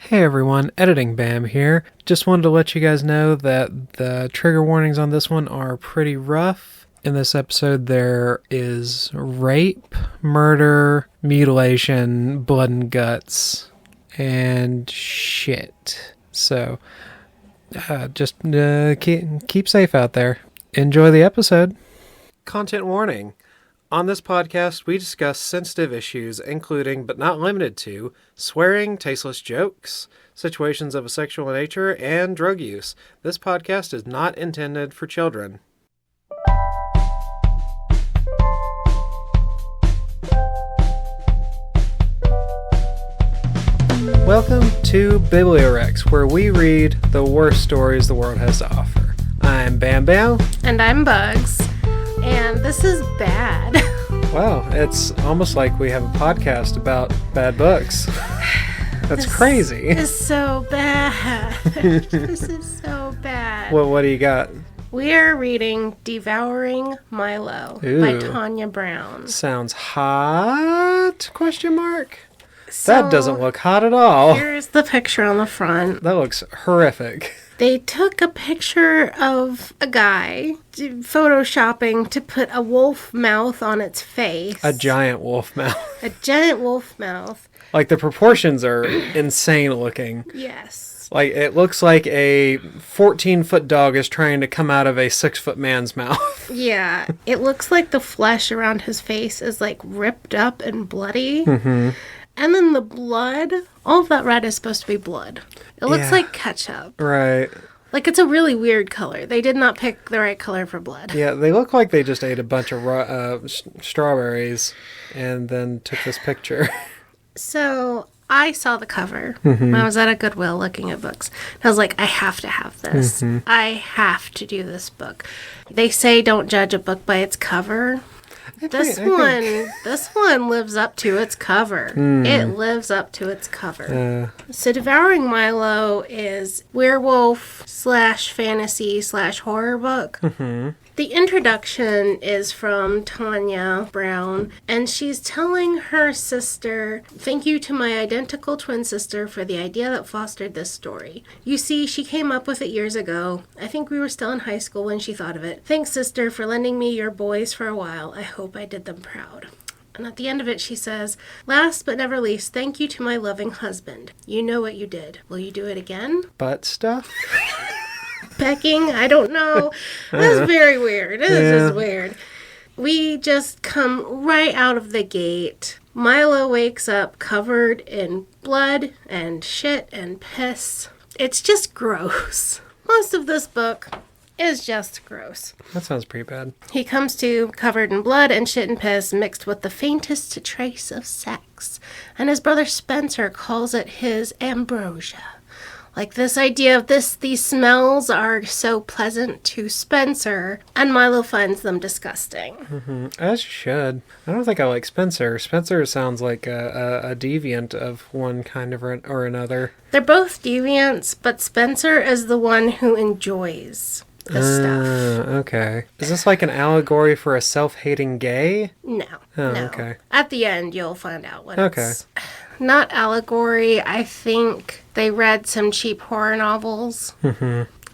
Hey everyone, Editing Bam here. Just wanted to let you guys know that the trigger warnings on this one are pretty rough. In this episode there is rape, murder, mutilation, blood and guts, and shit. So, just keep safe out there. Enjoy the episode. Content warning. On this podcast, we discuss sensitive issues, including, but not limited to, swearing, tasteless jokes, situations of a sexual nature, and drug use. This podcast is not intended for children. Welcome to BiblioWrecks, where we read the worst stories the world has to offer. I'm Bam Bam. And I'm Bugs. And this is bad. Wow, it's almost like we have a podcast about bad books. That's crazy. This is so bad. This is so bad. Well, what do you got? We are reading Devouring Milo by Tonia Brown. Sounds hot? Question mark. So, that doesn't look hot at all. Here's the picture on the front. That looks horrific. They took a picture of a guy photoshopping to put a wolf mouth on its face. A giant wolf mouth. A giant wolf mouth. Like, the proportions are insane looking. Yes. Like, it looks like a 14-foot dog is trying to come out of a 6-foot man's mouth. Yeah. It looks like the flesh around his face is, like, ripped up and bloody. Mm-hmm. And then the blood, all of that red is supposed to be blood. It looks like ketchup. Right. Like, it's a really weird color. They did not pick the right color for blood. Yeah, they look like they just ate a bunch of strawberries and then took this picture. So, I saw the cover. Mm-hmm. I was at a Goodwill looking at books. I was like, I have to have this. Mm-hmm. I have to do this book. They say don't judge a book by its cover. This one lives up to its cover. It lives up to its cover. So Devouring Milo is werewolf / fantasy / horror book. Mm-hmm. The introduction is from Tonia Brown, and she's telling her sister, "Thank you to my identical twin sister for the idea that fostered this story. You see, she came up with it years ago. I think we were still in high school when she thought of it. Thanks, sister, for lending me your boys for a while. I hope I did them proud." And at the end of it, she says, "Last but never least, thank you to my loving husband. You know what you did. Will you do it again?" Butt stuff? Pecking? I don't know. That's very weird. It is just weird. We just come right out of the gate. Milo wakes up covered in blood and shit and piss. It's just gross. Most of this book is just gross. That sounds pretty bad. He comes to covered in blood and shit and piss mixed with the faintest trace of sex. And his brother Spencer calls it his ambrosia. Like, this idea of these smells are so pleasant to Spencer, and Milo finds them disgusting. Mm-hmm. As you should. I don't think I like Spencer. Spencer sounds like a deviant of one kind of or another. They're both deviants, but Spencer is the one who enjoys the stuff. Okay. Is this like an allegory for a self-hating gay? No. Oh, no. Okay. At the end, you'll find out what it's... Not allegory. I think they read some cheap horror novels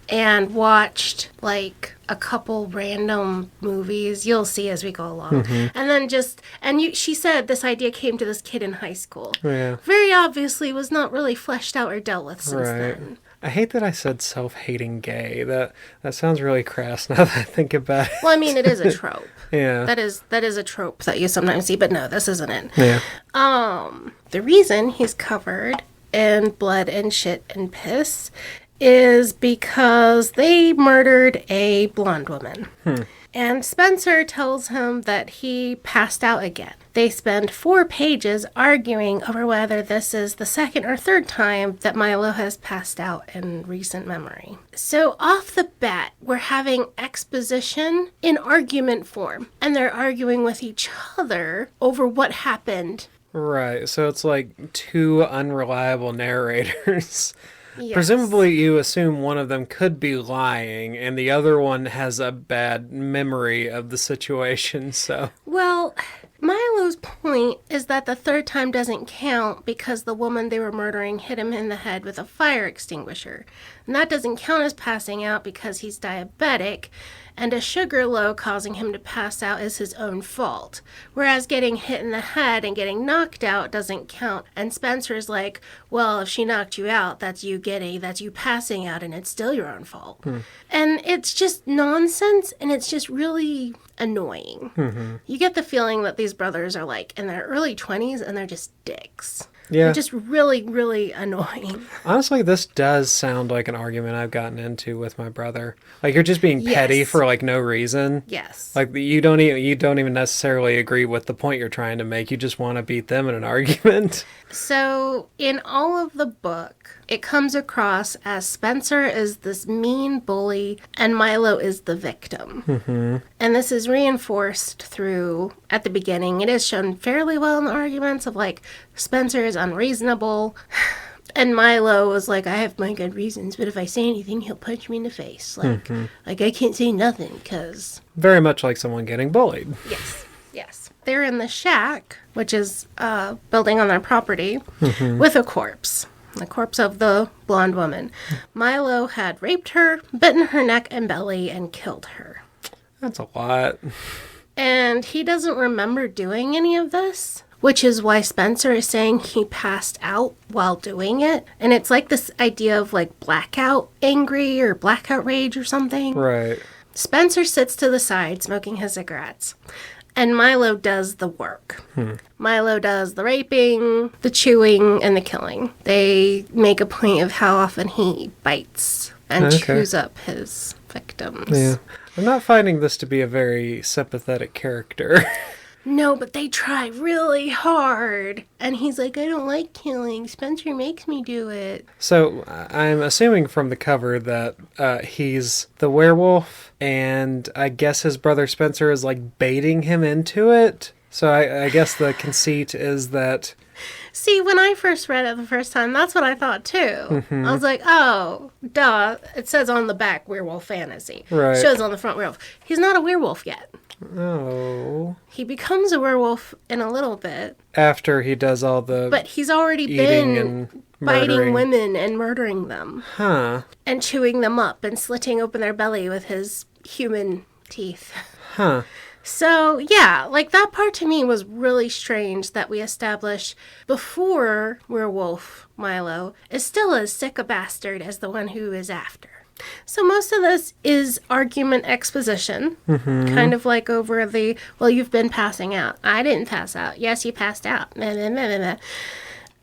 and watched, like, a couple random movies. You'll see as we go along. Mm-hmm. And then she said this idea came to this kid in high school. Yeah. Very obviously was not really fleshed out or dealt with since then. I hate that I said self-hating gay. That sounds really crass now that I think about it. Well, I mean, it is a trope. Yeah. That is a trope that you sometimes see, but no, this isn't it. Yeah. The reason he's covered in blood and shit and piss is because they murdered a blonde woman. And Spencer tells him that he passed out again. They spend 4 pages arguing over whether this is the second or third time that Milo has passed out in recent memory. So off the bat, we're having exposition in argument form. And they're arguing with each other over what happened. Right, so it's like 2 unreliable narrators. Yes. Presumably you assume one of them could be lying and the other one has a bad memory of the situation, so... Well, Milo's point point is that the third time doesn't count because the woman they were murdering hit him in the head with a fire extinguisher. And that doesn't count as passing out because he's diabetic, and a sugar low causing him to pass out is his own fault. Whereas getting hit in the head and getting knocked out doesn't count. And Spencer's like, well, if she knocked you out, that's you passing out, and it's still your own fault. And it's just nonsense, and it's just really annoying. You get the feeling that these brothers are like in their early 20s and they're just dicks. Yeah. They're just really, really annoying. Honestly, this does sound like an argument I've gotten into with my brother. Like, you're just being petty for, like, no reason. Yes. Like, you don't even necessarily agree with the point you're trying to make. You just want to beat them in an argument. So, in all of the book, it comes across as Spencer is this mean bully and Milo is the victim. And this is reinforced through, at the beginning, it is shown fairly well in the arguments of, like, Spencer is unreasonable. And Milo was like, I have my good reasons, but if I say anything, he'll punch me in the face. Like, like I can't say nothing because... Very much like someone getting bullied. Yes. They're in the shack, which is a building on their property, with a corpse. The corpse of the blonde woman. Milo had raped her, bitten her neck and belly, and killed her. That's a lot. And he doesn't remember doing any of this, which is why Spencer is saying he passed out while doing it. And it's like this idea of like blackout angry or blackout rage or something. Right. Spencer sits to the side smoking his cigarettes. And Milo does the work. Milo does the raping, the chewing, and the killing. They make a point of how often he bites and chews up his victims. Yeah. I'm not finding this to be a very sympathetic character. No, but they try really hard. And he's like, I don't like killing. Spencer makes me do it. So I'm assuming from the cover that he's the werewolf, and I guess his brother Spencer is like baiting him into it. So I guess the conceit is that... See, when I first read it the first time, that's what I thought too. I was like, oh, duh. It says on the back, werewolf fantasy. Right. It shows on the front, werewolf. He's not a werewolf yet. Oh. He becomes a werewolf in a little bit. After he does all the... But he's already been biting women and murdering them. Huh. And chewing them up and slitting open their belly with his human teeth. Huh. So, yeah, like that part to me was really strange that we established before werewolf Milo is still as sick a bastard as the one who is after. So most of this is argument exposition, kind of like over the, well, you've been passing out. I didn't pass out. Yes, you passed out.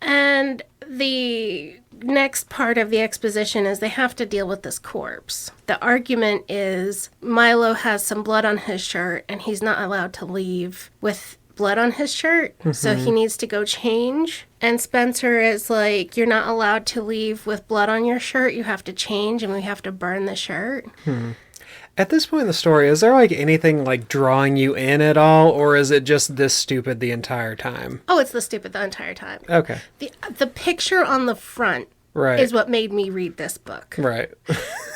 And the next part of the exposition is they have to deal with this corpse. The argument is Milo has some blood on his shirt and he's not allowed to leave with blood on his shirt, so he needs to go change. And Spencer is like, you're not allowed to leave with blood on your shirt, you have to change and we have to burn the shirt. At this point in the story, is there like anything like drawing you in at all, or is it just this stupid the entire time? Oh, it's this stupid the entire time. Okay. The picture on the front is what made me read this book. Right.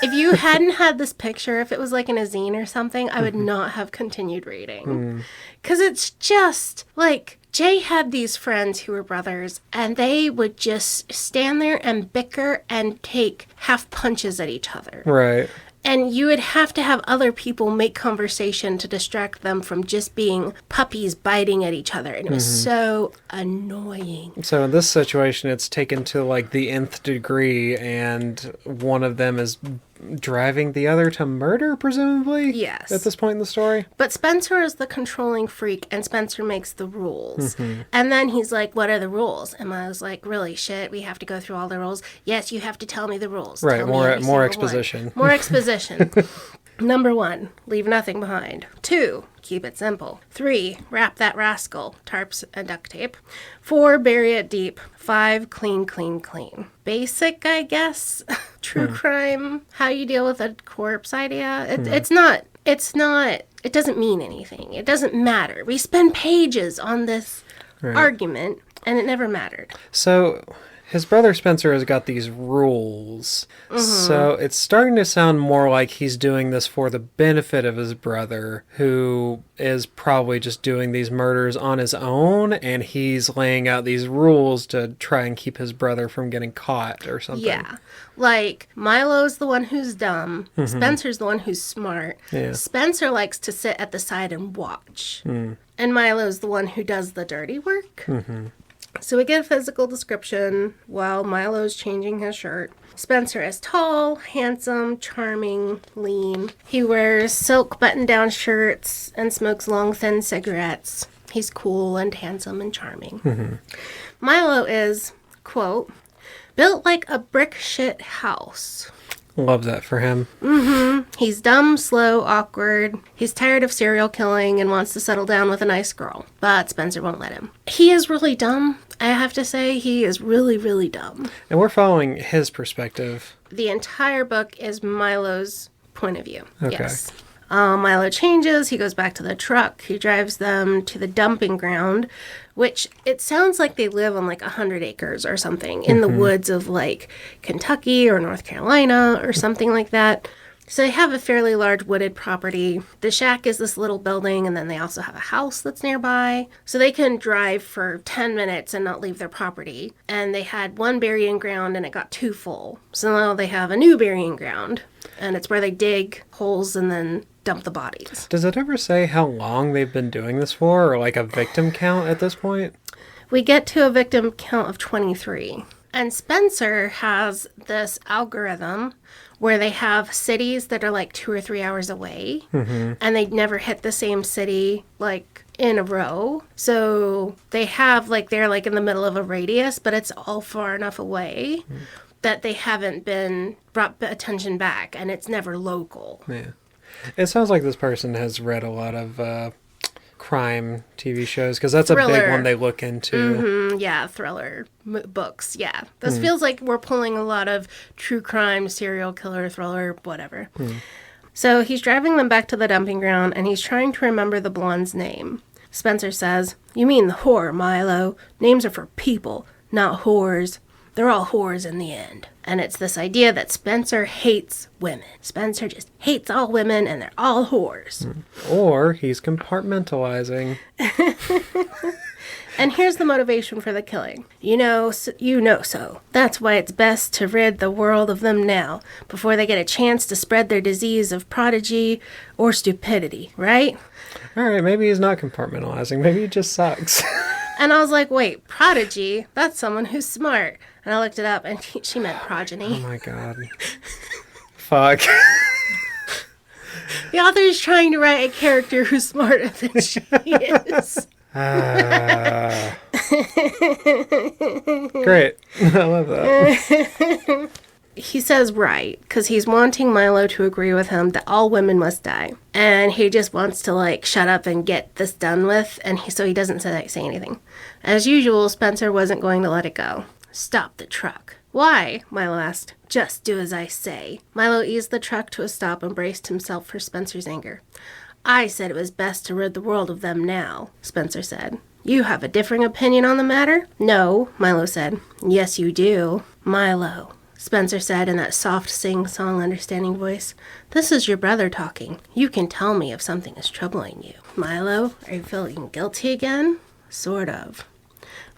If you hadn't had this picture, if it was like in a zine or something, I would not have continued reading. Because it's just like... Jay had these friends who were brothers, and they would just stand there and bicker and take half punches at each other. Right. And you would have to have other people make conversation to distract them from just being puppies biting at each other. And it was so annoying. So in this situation, it's taken to like the nth degree, and one of them is driving the other to murder, presumably? Yes. At this point in the story? But Spencer is the controlling freak, and Spencer makes the rules. And then he's like, what are the rules? And I was like, really, shit, we have to go through all the rules? Yes, you have to tell me the rules. Right, more exposition. More exposition. Number 1, leave nothing behind. 2, keep it simple. 3, wrap that rascal, tarps and duct tape. 4, bury it deep. 5, clean, clean, clean. Basic, I guess. True crime, how you deal with a corpse idea. It's not, it doesn't mean anything. It doesn't matter. We spend pages on this argument, and it never mattered. So... his brother Spencer has got these rules. So it's starting to sound more like he's doing this for the benefit of his brother, who is probably just doing these murders on his own, and he's laying out these rules to try and keep his brother from getting caught or something. Yeah. Like, Milo's the one who's dumb. Spencer's the one who's smart. Yeah. Spencer likes to sit at the side and watch. And Milo's the one who does the dirty work. So we get a physical description while Milo's changing his shirt. Spencer is tall, handsome, charming, lean. He wears silk button-down shirts and smokes long, thin cigarettes. He's cool and handsome and charming. Milo is, quote, built like a brick shit house. Love that for him. He's dumb, slow, awkward. He's tired of serial killing and wants to settle down with a nice girl. But Spencer won't let him. He is really dumb. I have to say, he is really, really dumb. And we're following his perspective. The entire book is Milo's point of view. Okay. Yes. Milo changes. He goes back to the truck. He drives them to the dumping ground, which it sounds like they live on like 100 acres or something in the woods of like Kentucky or North Carolina or something like that. So they have a fairly large wooded property. The shack is this little building, and then they also have a house that's nearby. So they can drive for 10 minutes and not leave their property. And they had one burying ground, and it got too full. So now they have a new burying ground, and it's where they dig holes and then dump the bodies. Does it ever say how long they've been doing this for, or like a victim count at this point? We get to a victim count of 23. And Spencer has this algorithm where they have cities that are like 2 or 3 hours away, and they never hit the same city like in a row. So they have like, they're like in the middle of a radius, but it's all far enough away that they haven't been brought attention back, and it's never local. Yeah. It sounds like this person has read a lot of crime TV shows, because that's a big one they look into. Yeah, thriller books. Yeah. This feels like we're pulling a lot of true crime, serial killer, thriller, whatever. So he's driving them back to the dumping ground, and he's trying to remember the blonde's name. Spencer says, "You mean the whore, Milo. Names are for people, not whores. They're all whores in the end." And it's this idea that Spencer hates women. Spencer just hates all women, and they're all whores. Or he's compartmentalizing. And here's the motivation for the killing. You know so. That's why it's best to rid the world of them now, before they get a chance to spread their disease of prodigy or stupidity, right? All right, maybe he's not compartmentalizing. Maybe he just sucks. And I was like, wait, prodigy? That's someone who's smart. And I looked it up, and she meant progeny. Oh my god. Fuck. The author is trying to write a character who's smarter than she is. Great. I love that. He says right, because he's wanting Milo to agree with him that all women must die. And he just wants to, like, shut up and get this done with, and so he doesn't say anything. As usual, Spencer wasn't going to let it go. "Stop the truck." "Why?" Milo asked. "Just do as I say." Milo eased the truck to a stop and braced himself for Spencer's anger. "I said it was best to rid the world of them now," Spencer said. "You have a differing opinion on the matter?" "No," Milo said. "Yes, you do." "Milo," Spencer said in that soft sing-song understanding voice, "this is your brother talking. You can tell me if something is troubling you." "Milo, are you feeling guilty again?" "Sort of."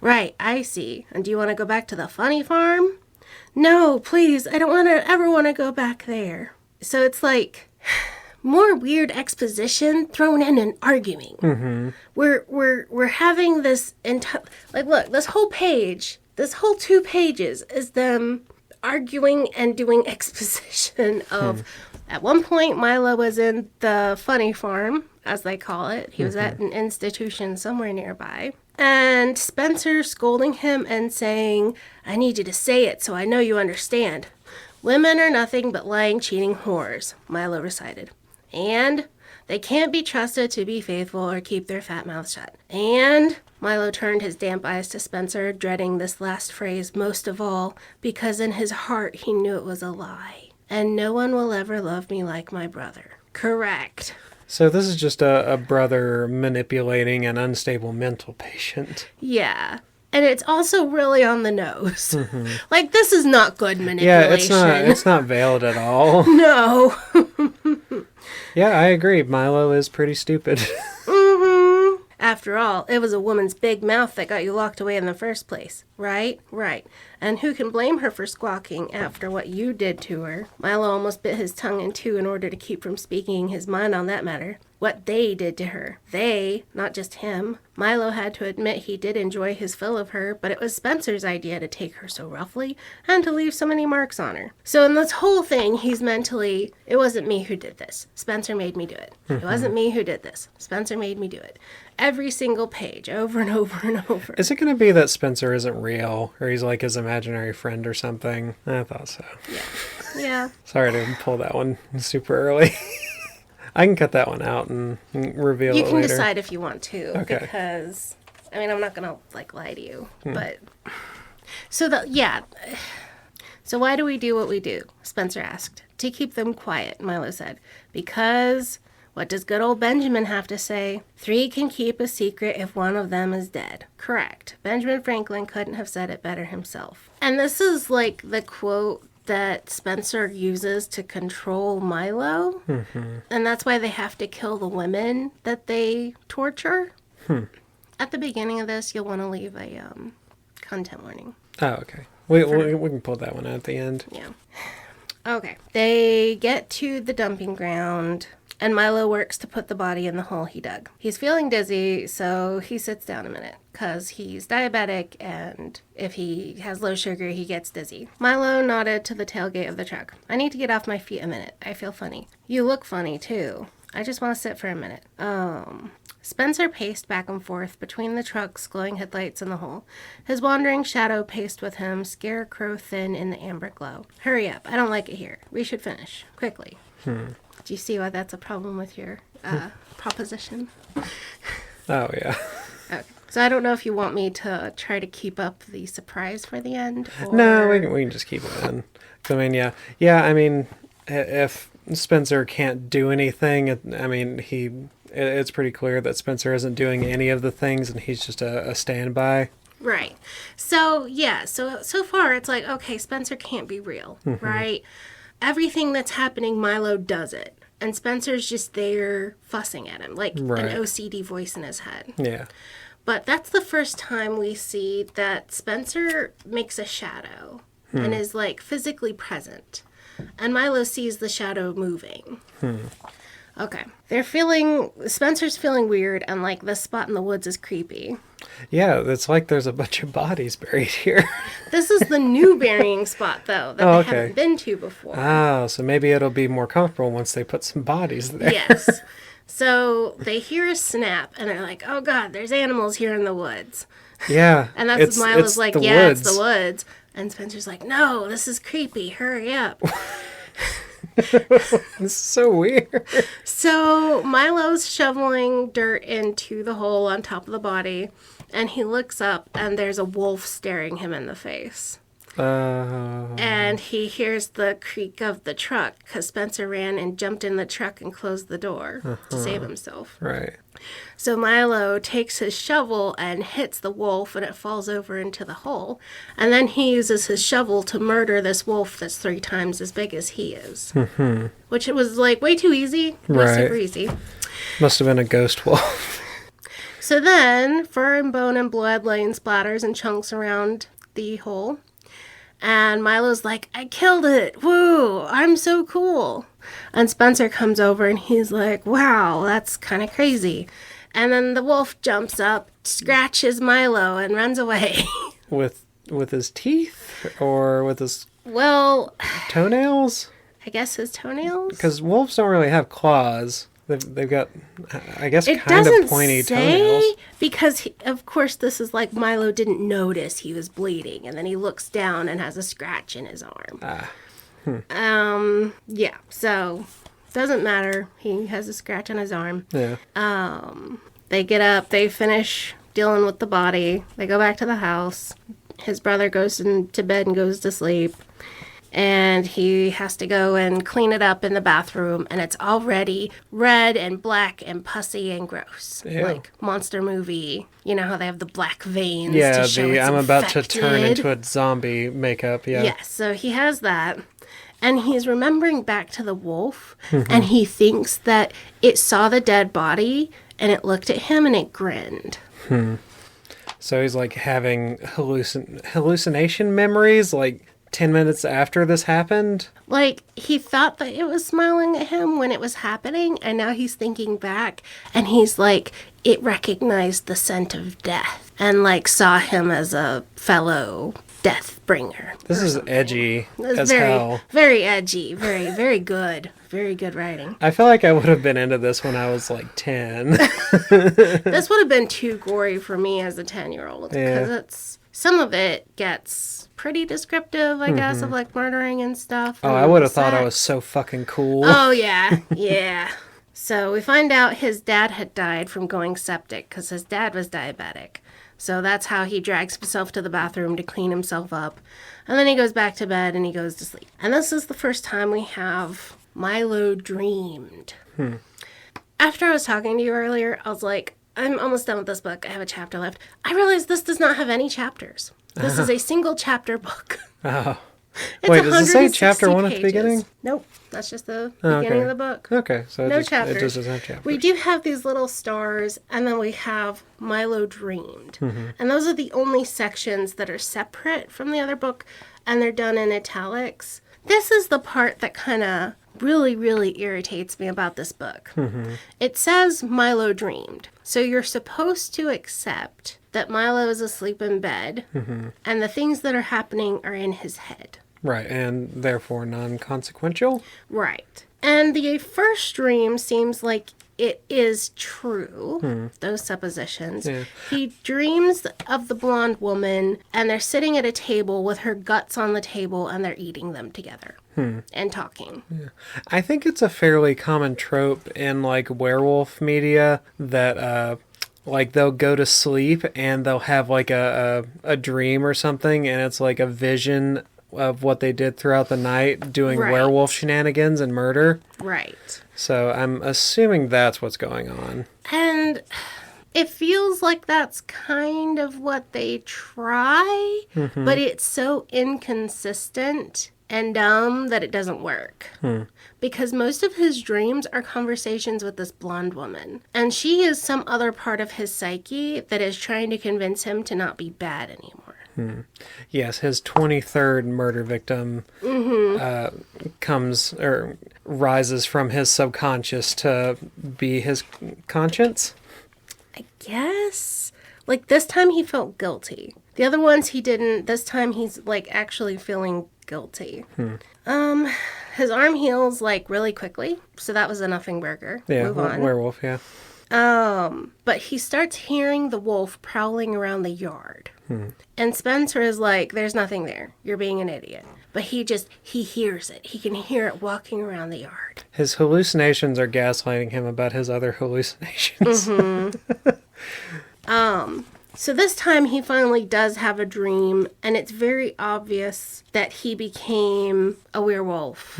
"Right, I see. And do you want to go back to the funny farm?" "No, please, I don't ever want to go back there." So it's like more weird exposition thrown in and arguing. We're having this like, look, this whole 2 pages is them arguing and doing exposition of at one point Milo was in the funny farm, as they call it. He was at an institution somewhere nearby. And Spencer scolding him and saying, "I need you to say it so I know you understand. Women are nothing but lying, cheating whores," Milo recited. "And they can't be trusted to be faithful or keep their fat mouths shut. And," Milo turned his damp eyes to Spencer, dreading this last phrase most of all, because in his heart he knew it was a lie. "And no one will ever love me like my brother." Correct. So this is just a brother manipulating an unstable mental patient. Yeah. And it's also really on the nose. Like, this is not good manipulation. Yeah, it's not veiled at all. No. Yeah, I agree. Milo is pretty stupid. After all, it was a woman's big mouth that got you locked away in the first place. Right? Right. And who can blame her for squawking after what you did to her? Milo almost bit his tongue in two in order to keep from speaking his mind on that matter. What they did to her. They, not just him. Milo had to admit he did enjoy his fill of her, but it was Spencer's idea to take her so roughly and to leave so many marks on her. So in this whole thing, he's mentally, it wasn't me who did this. Spencer made me do it. It wasn't me who did this. Spencer made me do it. Every single page, over and over and over. Is it going to be that Spencer isn't real, or he's like his imaginary friend or something? I thought so. Yeah. Sorry to pull that one super early. I can cut that one out and reveal it later. You can decide if you want to, okay. Because, I mean, I'm not going to, lie to you, but... So why do we do what we do? Spencer asked. To keep them quiet, Milo said. Because... What does good old Benjamin have to say? 3 can keep a secret if one of them is dead. Correct. Benjamin Franklin couldn't have said it better himself. And this is the quote that Spencer uses to control Milo. And that's why they have to kill the women that they torture. At the beginning of this, you'll want to leave a content warning. Oh, okay. We can pull that one out at the end. Yeah. Okay. They get to the dumping ground. And Milo works to put the body in the hole he dug. He's feeling dizzy, so he sits down a minute, because he's diabetic, and if he has low sugar, he gets dizzy. Milo nodded to the tailgate of the truck. I need to get off my feet a minute. I feel funny. You look funny, too. I just want to sit for a minute. Spencer paced back and forth between the truck's glowing headlights and the hole. His wandering shadow paced with him, scarecrow thin in the amber glow. Hurry up. I don't like it here. We should finish. Quickly. Do you see why that's a problem with your proposition? Oh, yeah. Okay. So I don't know if you want me to try to keep up the surprise for the end. Or... No, we can just keep it in. I mean, yeah. Yeah, I mean, if Spencer can't do anything, it's pretty clear that Spencer isn't doing any of the things and he's just a standby. Right. So, yeah. So far it's like, okay, Spencer can't be real, right? Everything that's happening, Milo does it. And Spencer's just there fussing at him, like an OCD voice in his head. Yeah. But that's the first time we see that Spencer makes a shadow and is, physically present. And Milo sees the shadow moving. Okay. Spencer's feeling weird, and, the spot in the woods is creepy. Yeah, it's like there's a bunch of bodies buried here. This is the new burying spot, though, that they haven't been to before. Oh, so maybe it'll be more comfortable once they put some bodies there. Yes. So they hear a snap, and they're like, oh, God, there's animals here in the woods. Yeah. And that's what Milo's like, yeah, woods. It's the woods. And Spencer's like, no, this is creepy. Hurry up. This is so weird. So Milo's shoveling dirt into the hole on top of the body, and he looks up, and there's a wolf staring him in the face. And he hears the creak of the truck, because Spencer ran and jumped in the truck and closed the door to save himself. Right. So Milo takes his shovel and hits the wolf, and it falls over into the hole. And then he uses his shovel to murder this wolf that's 3 times as big as he is. Which it was, way too easy. It was super easy. Must have been a ghost wolf. So then, fur and bone and blood laying splatters and chunks around the hole. And Milo's like, I killed it. Woo, I'm so cool. And Spencer comes over and he's like, wow, that's kind of crazy. And then the wolf jumps up, scratches Milo, and runs away. With his teeth? Or with his toenails? I guess his toenails? Because wolves don't really have claws. They've got, I guess, kind of pointy toenails. Because, of course, this is like Milo didn't notice he was bleeding. And then he looks down and has a scratch in his arm. Yeah, so doesn't matter. He has a scratch on his arm. Yeah. They get up. They finish dealing with the body. They go back to the house. His brother goes to bed and goes to sleep. And he has to go and clean it up in the bathroom, and it's already red and black and pussy and gross. Ew. Like monster movie. You know how they have the black veins Yeah, to show it's I'm about infected. to turn into a zombie makeup, yeah. Yeah, so he has that. And he's remembering back to the wolf, and he thinks that it saw the dead body, and it looked at him, and it grinned. So he's like having hallucination memories, like 10 minutes after this happened? Like, he thought that it was smiling at him when it was happening, and now he's thinking back, and he's like, it recognized the scent of death, and like saw him as a fellow death bringer. This is edgy as very, hell. Very edgy. Very, very good. Very good writing. I feel like I would have been into this when I was like 10. This would have been too gory for me as a 10-year-old. Because it's some of it gets pretty descriptive, I guess, of like murdering and stuff. Oh, I would have thought I was so fucking cool. Oh, yeah. Yeah. So we find out his dad had died from going septic because his dad was diabetic. So that's how he drags himself to the bathroom to clean himself up. And then he goes back to bed and he goes to sleep. And this is the first time we have Milo dreamed. After I was talking to you earlier, I was like, I'm almost done with this book. I have a chapter left. I realized this does not have any chapters. This is a single chapter book. Oh. It's Wait, does it say 160 chapter 1 at the pages. beginning? Nope. That's just the beginning of the book. Okay, so No it chapters. just doesn't have chapters. We do have these little stars, and then we have Milo dreamed. And those are the only sections that are separate from the other book, and they're done in italics. This is the part that kind of really, really irritates me about this book. It says Milo dreamed. So you're supposed to accept that Milo is asleep in bed, and the things that are happening are in his head. Right, and therefore non-consequential? Right. And the first dream seems like it is true, those suppositions. Yeah. He dreams of the blonde woman, and they're sitting at a table with her guts on the table, and they're eating them together and talking. Yeah. I think it's a fairly common trope in, like, werewolf media that, like, they'll go to sleep and they'll have, like, a dream or something, and it's, like, a vision of what they did throughout the night doing Right. werewolf shenanigans and murder. Right. So I'm assuming that's what's going on. And it feels like that's kind of what they try, but it's so inconsistent and dumb that it doesn't work. Because most of his dreams are conversations with this blonde woman. And she is some other part of his psyche that is trying to convince him to not be bad anymore. Yes, his 23rd murder victim comes or rises from his subconscious to be his conscience. I guess. Like, this time he felt guilty. The other ones he didn't. This time he's, like, actually feeling guilty. His arm heals, like, really quickly. So that was a nothing burger. Yeah, Move on. werewolf, yeah. But he starts hearing the wolf prowling around the yard. And Spencer is like, there's nothing there. You're being an idiot. But he hears it. He can hear it walking around the yard. His hallucinations are gaslighting him about his other hallucinations. So this time he finally does have a dream, and it's very obvious that he became a werewolf.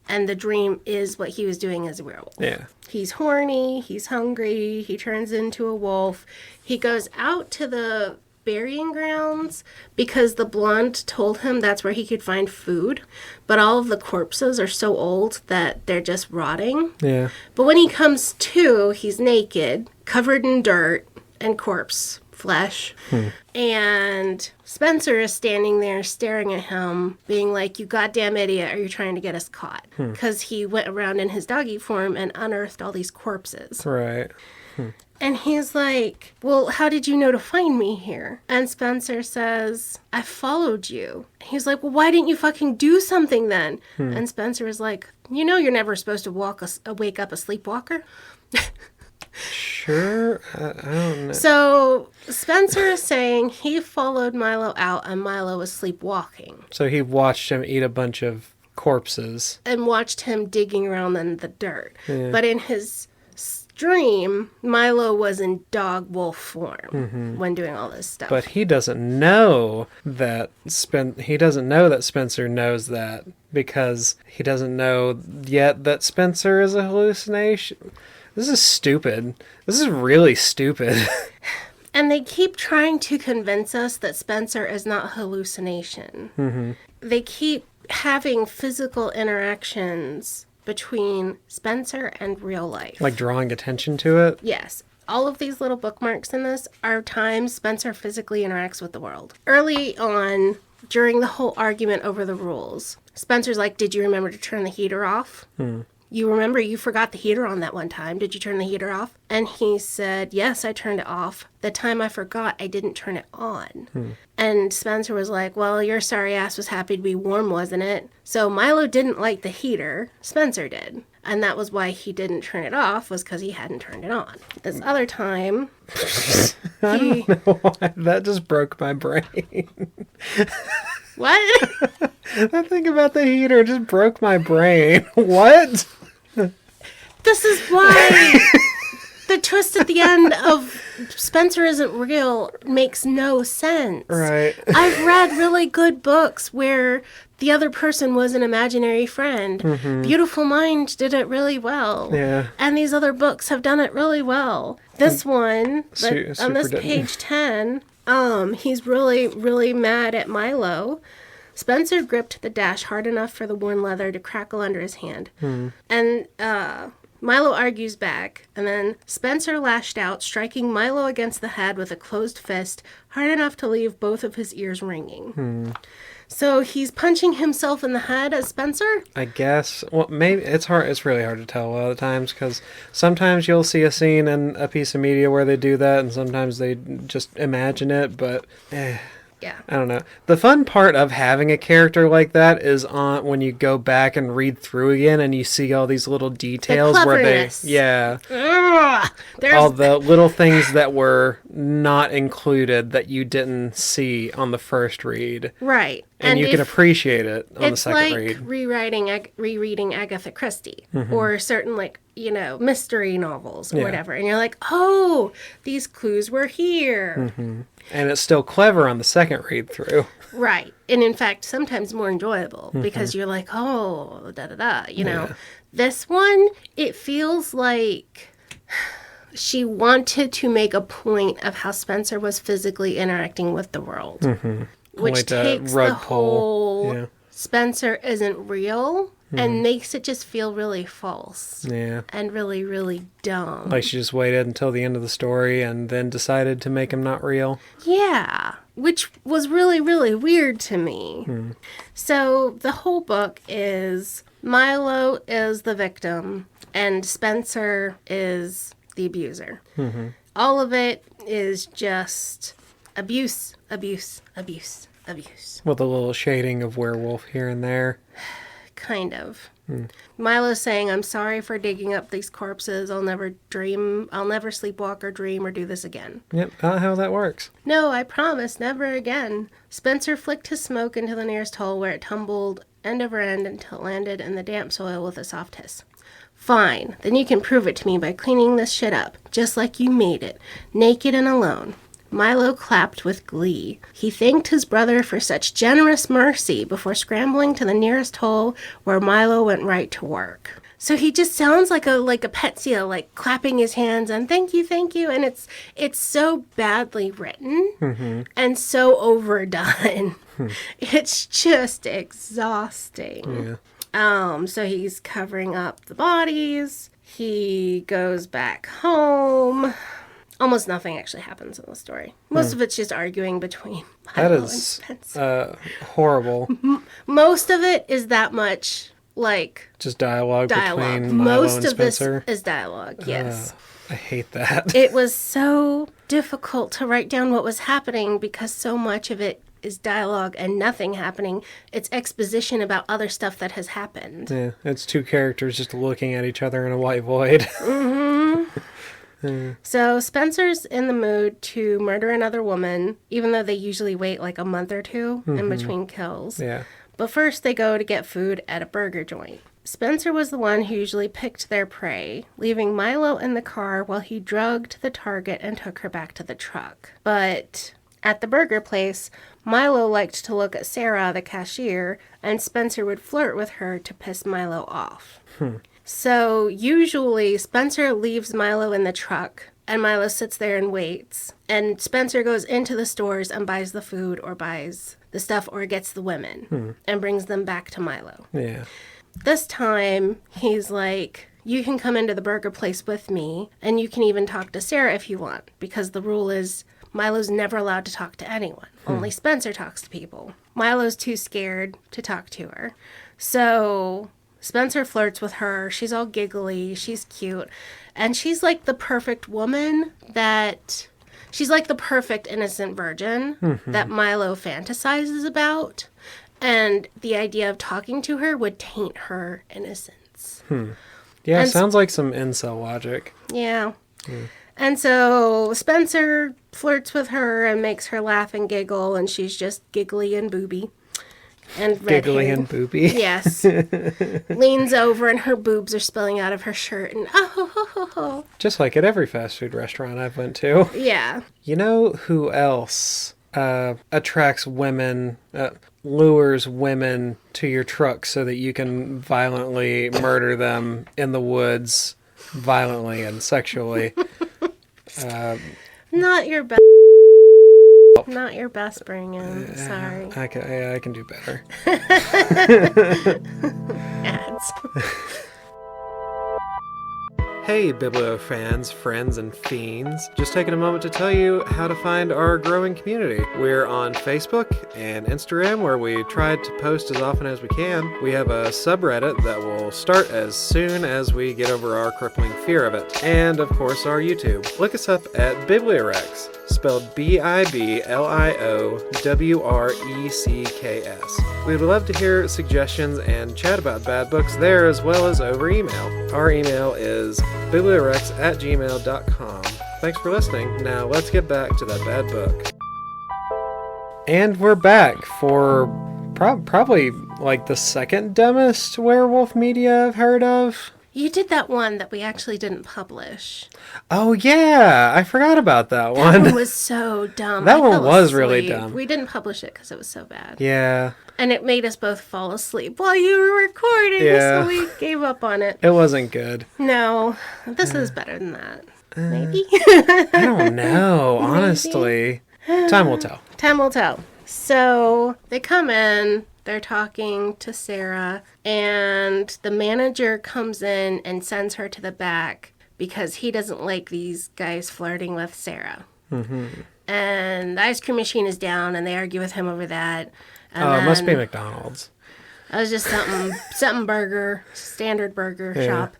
And the dream is what he was doing as a werewolf. Yeah. He's horny, he's hungry, he turns into a wolf. He goes out to the burying grounds because the blonde told him that's where he could find food, but all of the corpses are so old that they're just rotting. Yeah. But when he comes to, he's naked, covered in dirt and corpse flesh. And Spencer is standing there staring at him, being like, you goddamn idiot, are you trying to get us caught? Because he went around in his doggy form and unearthed all these corpses. Right. And he's like, well, how did you know to find me here? And Spencer says, I followed you. He's like, well, why didn't you fucking do something then? And Spencer is like, you know you're never supposed to wake up a sleepwalker. Sure. I don't know. So Spencer is saying he followed Milo out and Milo was sleepwalking. So he watched him eat a bunch of corpses. And watched him digging around in the dirt. Yeah. But in his dream, Milo was in dog wolf form when doing all this stuff. But he doesn't know that Spencer knows that, because he doesn't know yet that Spencer is a hallucination. This is stupid. This is really stupid. And they keep trying to convince us that Spencer is not hallucination. They keep having physical interactions between Spencer and real life. Like drawing attention to it? Yes. All of these little bookmarks in this are times Spencer physically interacts with the world. Early on, during the whole argument over the rules, Spencer's like, did you remember to turn the heater off? You remember you forgot the heater on that one time. Did you turn the heater off? And he said, yes, I turned it off. The time I forgot, I didn't turn it on. And Spencer was like, well, your sorry ass was happy to be warm, wasn't it? So Milo didn't like the heater. Spencer did. And that was why he didn't turn it off, was because he hadn't turned it on. This other time, I don't know why. That just broke my brain. What? That thing about the heater just broke my brain. What? This is why the twist at the end of Spencer isn't real makes no sense. Right. I've read really good books where the other person was an imaginary friend. Beautiful Mind did it really well. Yeah. And these other books have done it really well. This one, on this page 10, he's really, really mad at Milo. Spencer gripped the dash hard enough for the worn leather to crackle under his hand. And Milo argues back, and then Spencer lashed out, striking Milo against the head with a closed fist, hard enough to leave both of his ears ringing. So he's punching himself in the head as Spencer? I guess. Well, maybe it's hard. It's really hard to tell a lot of times, because sometimes you'll see a scene in a piece of media where they do that, and sometimes they just imagine it, but Yeah. I don't know. The fun part of having a character like that is on when you go back and read through again and you see all these little details where all the little things that were not included that you didn't see on the first read. Right. And you can appreciate it on the second read. It's like rereading Agatha Christie or certain mystery novels or whatever. And you're like, oh, these clues were here. And it's still clever on the second read through. Right. And in fact, sometimes more enjoyable because you're like, oh, da-da-da, you know. This one, it feels like she wanted to make a point of how Spencer was physically interacting with the world. Which like takes the whole Spencer isn't real and makes it just feel really false. Yeah. And really, really dumb. Like she just waited until the end of the story and then decided to make him not real. Yeah. Which was really, really weird to me. So the whole book is Milo is the victim and Spencer is the abuser. All of it is just abuse, abuse, abuse, abuse. With a little shading of werewolf here and there. Kind of. Milo's saying, I'm sorry for digging up these corpses. I'll never sleepwalk or dream or do this again. Yep, not how that works. No, I promise, never again. Spencer flicked his smoke into the nearest hole where it tumbled end over end until it landed in the damp soil with a soft hiss. Fine, then you can prove it to me by cleaning this shit up, just like you made it, naked and alone. Milo clapped with glee. He thanked his brother for such generous mercy before scrambling to the nearest hole where Milo went right to work. So he just sounds like a pet seal, like clapping his hands and thank you, and it's so badly written and so overdone. It's just exhausting. So he's covering up the bodies. He goes back home. Almost nothing actually happens in the story. Most of it's just arguing between Milo and Spencer. Horrible. Most of it is that much, just dialogue. Between Milo Most and of Spencer. this is dialogue, yes. I hate that. It was so difficult to write down what was happening because so much of it is dialogue and nothing happening. It's exposition about other stuff that has happened. Yeah, it's two characters just looking at each other in a white void. So Spencer's in the mood to murder another woman, even though they usually wait like a month or two in between kills. Yeah. But first they go to get food at a burger joint. Spencer was the one who usually picked their prey, leaving Milo in the car while he drugged the target and took her back to the truck. But at the burger place, Milo liked to look at Sarah, the cashier, and Spencer would flirt with her to piss Milo off. So usually Spencer leaves Milo in the truck, and Milo sits there and waits. And Spencer goes into the stores and buys the food or buys the stuff or gets the women and brings them back to Milo. Yeah. This time, he's like, you can come into the burger place with me, and you can even talk to Sarah if you want, because the rule is Milo's never allowed to talk to anyone. Only Spencer talks to people. Milo's too scared to talk to her. So Spencer flirts with her. She's all giggly. She's cute. And she's like the perfect woman that... She's like the perfect innocent virgin that Milo fantasizes about. And the idea of talking to her would taint her innocence. Yeah, sounds like some incel logic. Yeah. And so Spencer flirts with her and makes her laugh and giggle, and she's just giggly and booby. And Giggly and booby. Yes. Leans over and her boobs are spilling out of her shirt and oh. Just like at every fast food restaurant I've went to. Yeah. You know who else attracts women, lures women to your truck so that you can violently murder them in the woods, violently and sexually? Not your best. Not your best bringing. Sorry. I can do better. Ads. Hey, Biblio fans, friends, and fiends. Just taking a moment to tell you how to find our growing community. We're on Facebook and Instagram, where we try to post as often as we can. We have a subreddit that will start as soon as we get over our crippling fear of it. And, of course, our YouTube. Look us up at BiblioWrecks, spelled BiblioWrecks. We'd love to hear suggestions and chat about bad books there, as well as over email. Our email is bibliorecks@gmail.com. Thanks for listening. Now let's get back to that bad book. And we're back for probably like the second dumbest werewolf media I've heard of. You did that one that we actually didn't publish. Oh yeah, I forgot about that one. That one was so dumb. That I one fell was really asleep. dumb. We didn't publish it because it was so bad. Yeah. And it made us both fall asleep while you were recording, Yeah. so we gave up on it. It wasn't good. No, this is better than that. Maybe? I don't know, honestly. Time will tell. Time will tell. So they come in, they're talking to Sarah, and the manager comes in and sends her to the back because he doesn't like these guys flirting with Sarah. And the ice cream machine is down, and they argue with him over that. And It must be McDonald's. It was just something burger, standard burger shop.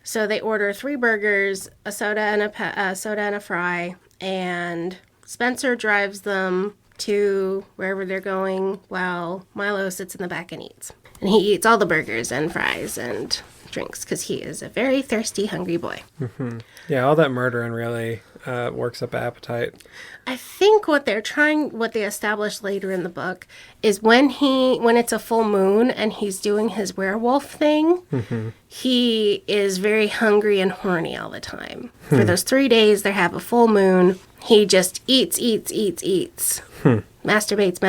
So they order 3 burgers, a soda and a fry, and Spencer drives them to wherever they're going while Milo sits in the back and eats. And he eats all the burgers and fries and drinks because he is a very thirsty, hungry boy. Yeah, all that murdering really works up appetite. I think what they establish later in the book is when it's a full moon and he's doing his werewolf thing, he is very hungry and horny all the time. For those 3 days they have a full moon, he just eats. Masturbates.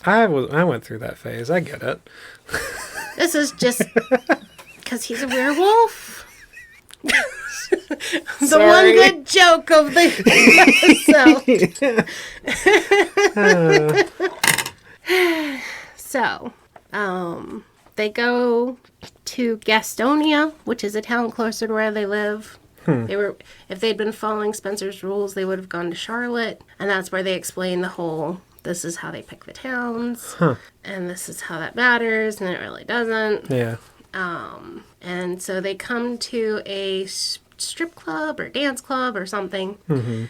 I went through that phase. I get it. This is just because he's a werewolf. The one good joke of the episode. So, they go to Gastonia, which is a town closer to where they live. If they'd been following Spencer's rules, they would have gone to Charlotte, and that's where they explain the whole, this is how they pick the towns, and this is how that matters, and it really doesn't. Yeah. And so they come to a strip club or dance club or something. And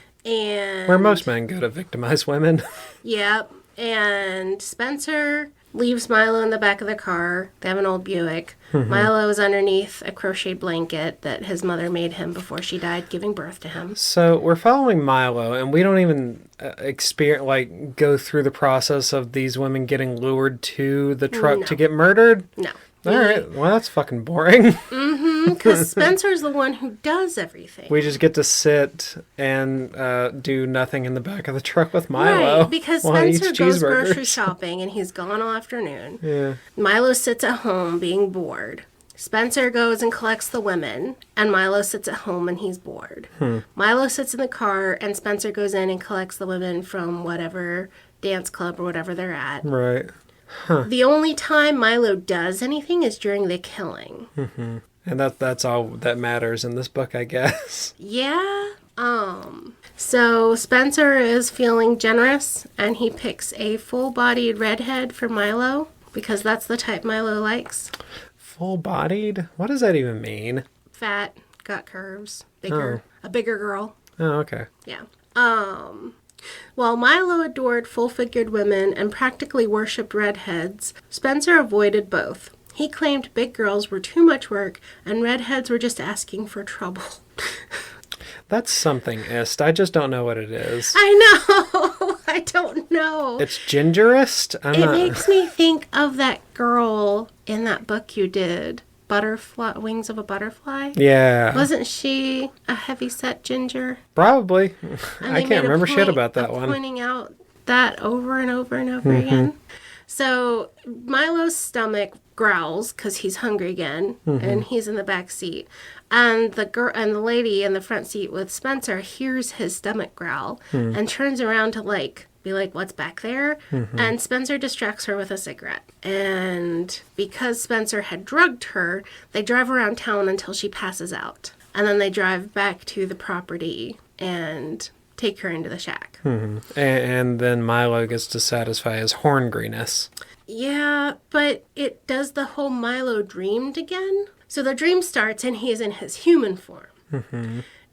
Where most men go to victimize women. Yep. And Spencer leaves Milo in the back of the car. They have an old Buick. Milo is underneath a crocheted blanket that his mother made him before she died giving birth to him. So we're following Milo, and we don't even go through the process of these women getting lured to the truck to get murdered? No. All right. Well, that's fucking boring. Because Spencer's the one who does everything. We just get to sit and do nothing in the back of the truck with Milo. Right, because Spencer goes grocery shopping and he's gone all afternoon. Yeah. Milo sits at home being bored. Spencer goes and collects the women, and Milo sits at home and he's bored. Milo sits in the car, and Spencer goes in and collects the women from whatever dance club or whatever they're at. Right. The only time Milo does anything is during the killing. And that's all that matters in this book, I guess. Yeah. So Spencer is feeling generous, and he picks a full-bodied redhead for Milo, because that's the type Milo likes. Full-bodied? What does that even mean? Fat, got curves, bigger, a bigger girl. Oh, okay. Yeah. While Milo adored full-figured women and practically worshipped redheads, Spencer avoided both. He claimed big girls were too much work and redheads were just asking for trouble. That's something, Ist. I just don't know what it is. I know. I don't know. It's gingerist? It makes me think of that girl in that book you did. Butterfly, Wings of a Butterfly? Yeah. Wasn't she a heavy-set ginger? Probably. And I can't remember shit about that one. Pointing out that over and over and over again. So Milo's stomach growls because he's hungry again, and he's in the back seat. And the girl and the lady in the front seat with Spencer hears his stomach growl and turns around to be like, what's back there? And Spencer distracts her with a cigarette. And because Spencer had drugged her, they drive around town until she passes out. And then they drive back to the property and take her into the shack. And then Milo gets to satisfy his horngriness. Yeah, but it does the whole Milo dreamed again. So the dream starts and he is in his human form.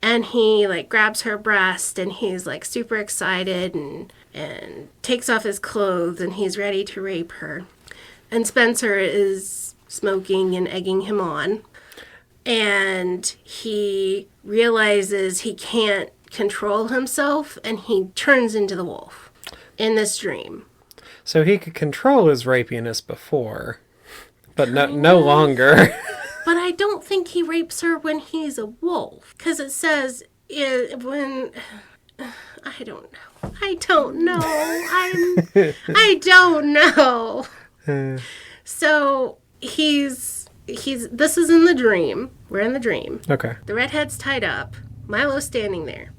And he grabs her breast and he's super excited and takes off his clothes and he's ready to rape her. And Spencer is smoking and egging him on. And he realizes he can't control himself and he turns into the wolf in this dream. So he could control his rapiness before, but no longer. But I don't think he rapes her when he's a wolf. Because it says when... I don't know. I don't know. So he's this is in the dream. We're in the dream. Okay. The redhead's tied up. Milo's standing there.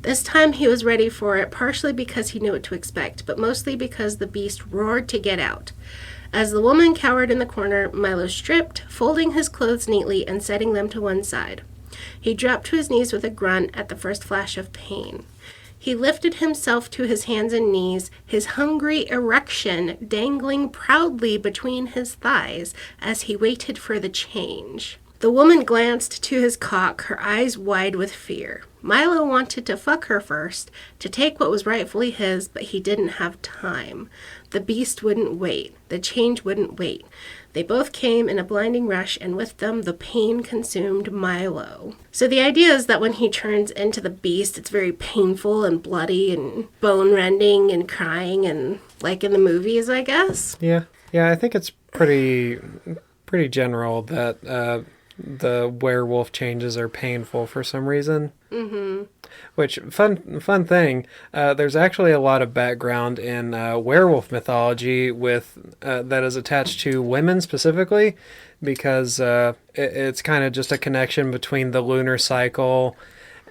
This time he was ready for it, partially because he knew what to expect, but mostly because the beast roared to get out. As the woman cowered in the corner, Milo stripped, folding his clothes neatly and setting them to one side. He dropped to his knees with a grunt at the first flash of pain. He lifted himself to his hands and knees, his hungry erection dangling proudly between his thighs as he waited for the change. The woman glanced to his cock, her eyes wide with fear. Milo wanted to fuck her first, to take what was rightfully his, but he didn't have time. The beast wouldn't wait. The change wouldn't wait. They both came in a blinding rush, and with them the pain consumed Milo. So the idea is that when he turns into the beast, it's very painful and bloody and bone-rending and crying and like in the movies, I guess. Yeah, I think it's pretty general that the werewolf changes are painful for some reason. Which, fun thing, there's actually a lot of background in werewolf mythology with that is attached to women specifically, because it's kind of just a connection between the lunar cycle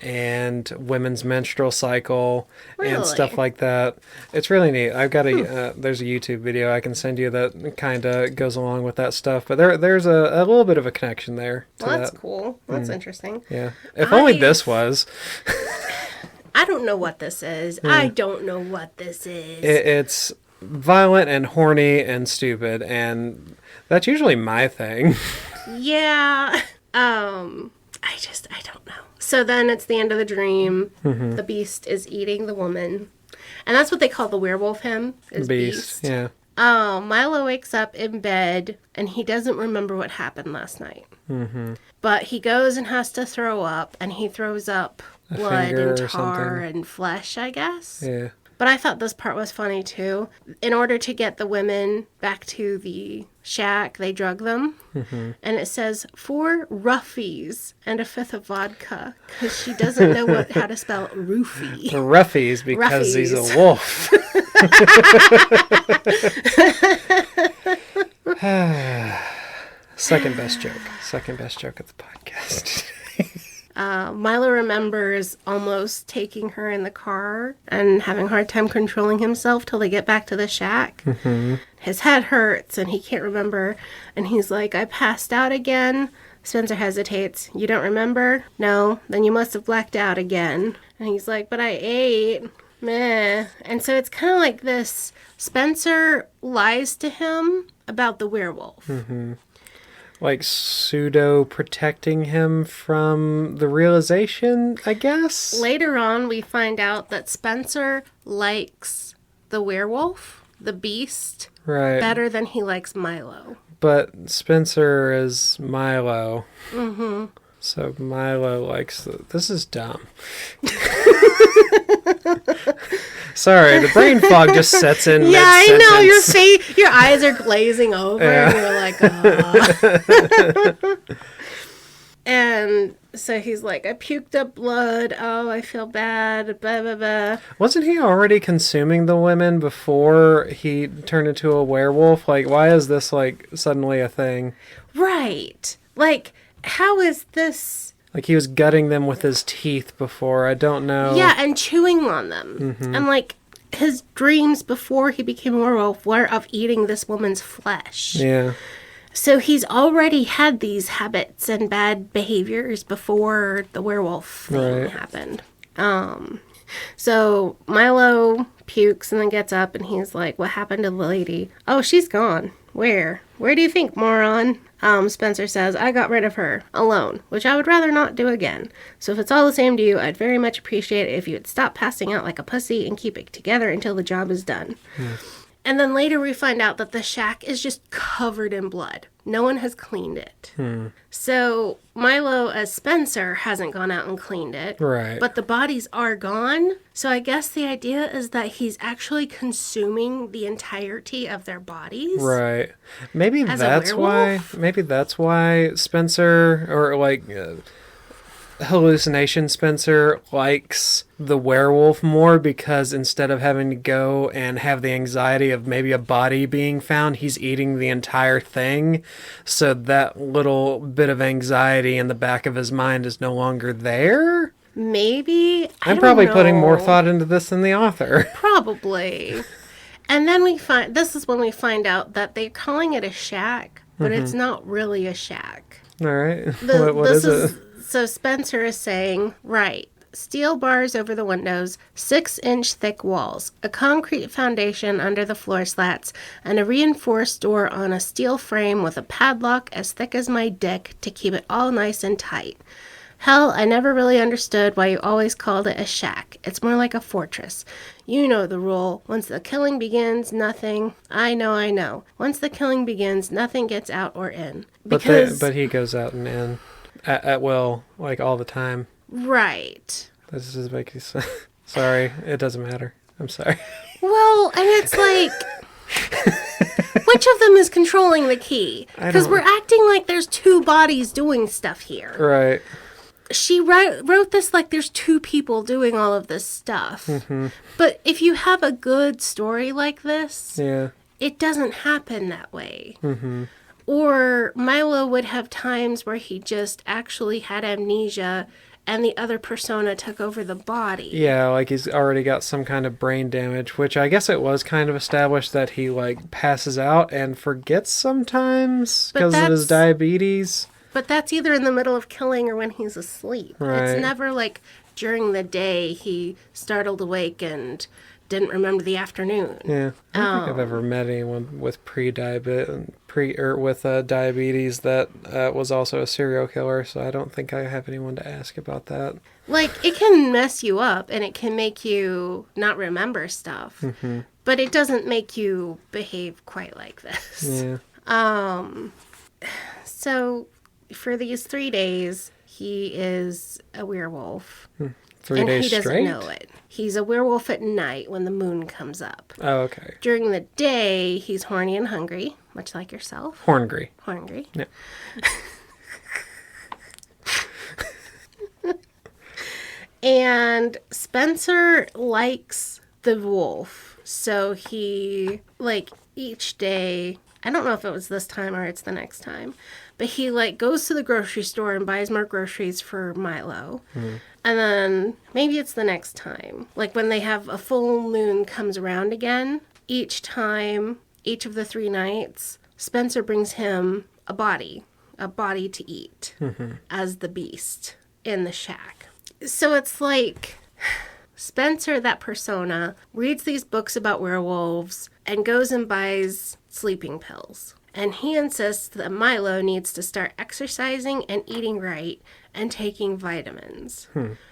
and women's menstrual cycle and stuff like that. It's really neat. I've got there's a YouTube video I can send you that kind of goes along with that stuff, but there's a little bit of a connection there to that's cool. That's interesting. Yeah. If only this was. I don't know what this is. I don't know what this is. It's violent and horny and stupid, and that's usually my thing. Yeah. I don't know. So then it's the end of the dream. The beast is eating the woman. And that's what they call the werewolf hymn, is beast. Yeah. Milo wakes up in bed, and he doesn't remember what happened last night. But he goes and has to throw up, and he throws up blood and tar and flesh, I guess. Yeah. But I thought this part was funny too. In order to get the women back to the shack, they drug them. And it says 4 roughies and a fifth of vodka because she doesn't know how to spell roofie. Roughies because he's a wolf. Second best joke. Second best joke of the podcast. Milo remembers almost taking her in the car and having a hard time controlling himself till they get back to the shack. His head hurts and he can't remember. And he's like, I passed out again. Spencer hesitates. You don't remember? No. Then you must have blacked out again. And he's like, but I ate. Meh. And so it's kind of like this. Spencer lies to him about the werewolf. Like pseudo protecting him from the realization, I guess. Later on, we find out that Spencer likes the werewolf, the beast, better than he likes Milo. But Spencer is Milo. So Milo likes this is dumb. Sorry, the brain fog just sets in. Yeah, I know. Your eyes are glazing over, and you're like, oh. And so he's like, I puked up blood. Oh, I feel bad. Blah, blah, blah. Wasn't he already consuming the women before he turned into a werewolf? Like, why is this like suddenly a thing? Right. Like, how is this? Like, he was gutting them with his teeth before. I don't know. Yeah, and chewing on them. And, like, his dreams before he became a werewolf were of eating this woman's flesh. Yeah. So he's already had these habits and bad behaviors before the werewolf thing happened. So Milo pukes and then gets up and he's like, what happened to the lady? Oh, she's gone. Where? Where do you think, moron? Spencer says, I got rid of her, alone, which I would rather not do again. So if it's all the same to you, I'd very much appreciate it if you would stop passing out like a pussy and keep it together until the job is done. And then later we find out that the shack is just covered in blood. No one has cleaned it. So Milo, as Spencer, hasn't gone out and cleaned it. Right. But the bodies are gone. So I guess the idea is that he's actually consuming the entirety of their bodies. Right. Maybe that's why. Maybe that's why Spencer, or like hallucination Spencer, likes the werewolf more, because instead of having to go and have the anxiety of maybe a body being found, he's eating the entire thing. So that little bit of anxiety in the back of his mind is no longer there. Maybe. I'm probably putting more thought into this than the author. Probably. And then this is when we find out that they're calling it a shack, but it's not really a shack. All right. What is it? So Spencer is saying, right, steel bars over the windows, 6-inch thick walls, a concrete foundation under the floor slats, and a reinforced door on a steel frame with a padlock as thick as my dick to keep it all nice and tight. Hell, I never really understood why you always called it a shack. It's more like a fortress. You know the rule. Once the killing begins, nothing... I know. Once the killing begins, nothing gets out or in. But he goes out and in. At will, like all the time. Right. This is making sense. Sorry, it doesn't matter. I'm sorry. Well, and it's like, which of them is controlling the key? Because we're acting like there's 2 bodies doing stuff here. Right. She wrote this like there's 2 people doing all of this stuff. But if you have a good story like this, it doesn't happen that way. Or Milo would have times where he just actually had amnesia and the other persona took over the body. Yeah, like he's already got some kind of brain damage, which I guess it was kind of established that he like passes out and forgets sometimes because of his diabetes. But that's either in the middle of killing or when he's asleep. Right. It's never like during the day he startled awake and didn't remember the afternoon. Yeah, I don't think I've ever met anyone with diabetes that was also a serial killer, so I don't think I have anyone to ask about that. Like, it can mess you up, and it can make you not remember stuff, but it doesn't make you behave quite like this. Yeah. So, for these 3 days, he is a werewolf. 3 and days he doesn't straight? know it. He's a werewolf at night when the moon comes up. Oh, okay. During the day, he's horny and hungry, much like yourself. Horngry. Hungry. Yeah. And Spencer likes the wolf. So he, like, each day, I don't know if it was this time or it's the next time, but he, like, goes to the grocery store and buys more groceries for Milo. Mm. And then maybe it's the next time. Like, when they have a full moon comes around again, each time, each of the 3 nights, Spencer brings him a body to eat as the beast in the shack. So it's like Spencer, that persona, reads these books about werewolves and goes and buys sleeping pills. And he insists that Milo needs to start exercising and eating right and taking vitamins.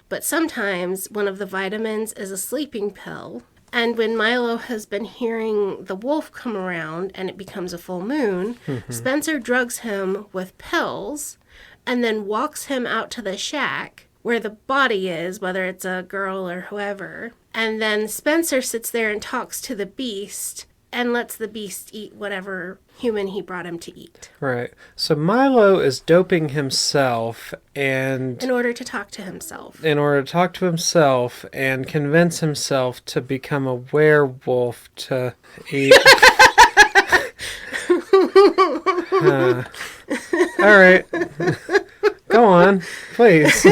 But sometimes one of the vitamins is a sleeping pill. And when Milo has been hearing the wolf come around and it becomes a full moon, Spencer drugs him with pills and then walks him out to the shack where the body is, whether it's a girl or whoever. And then Spencer sits there and talks to the beast and lets the beast eat whatever human he brought him to eat. Right. So Milo is doping himself and... In order to talk to himself. In order to talk to himself and convince himself to become a werewolf to eat... All right. Go on, please.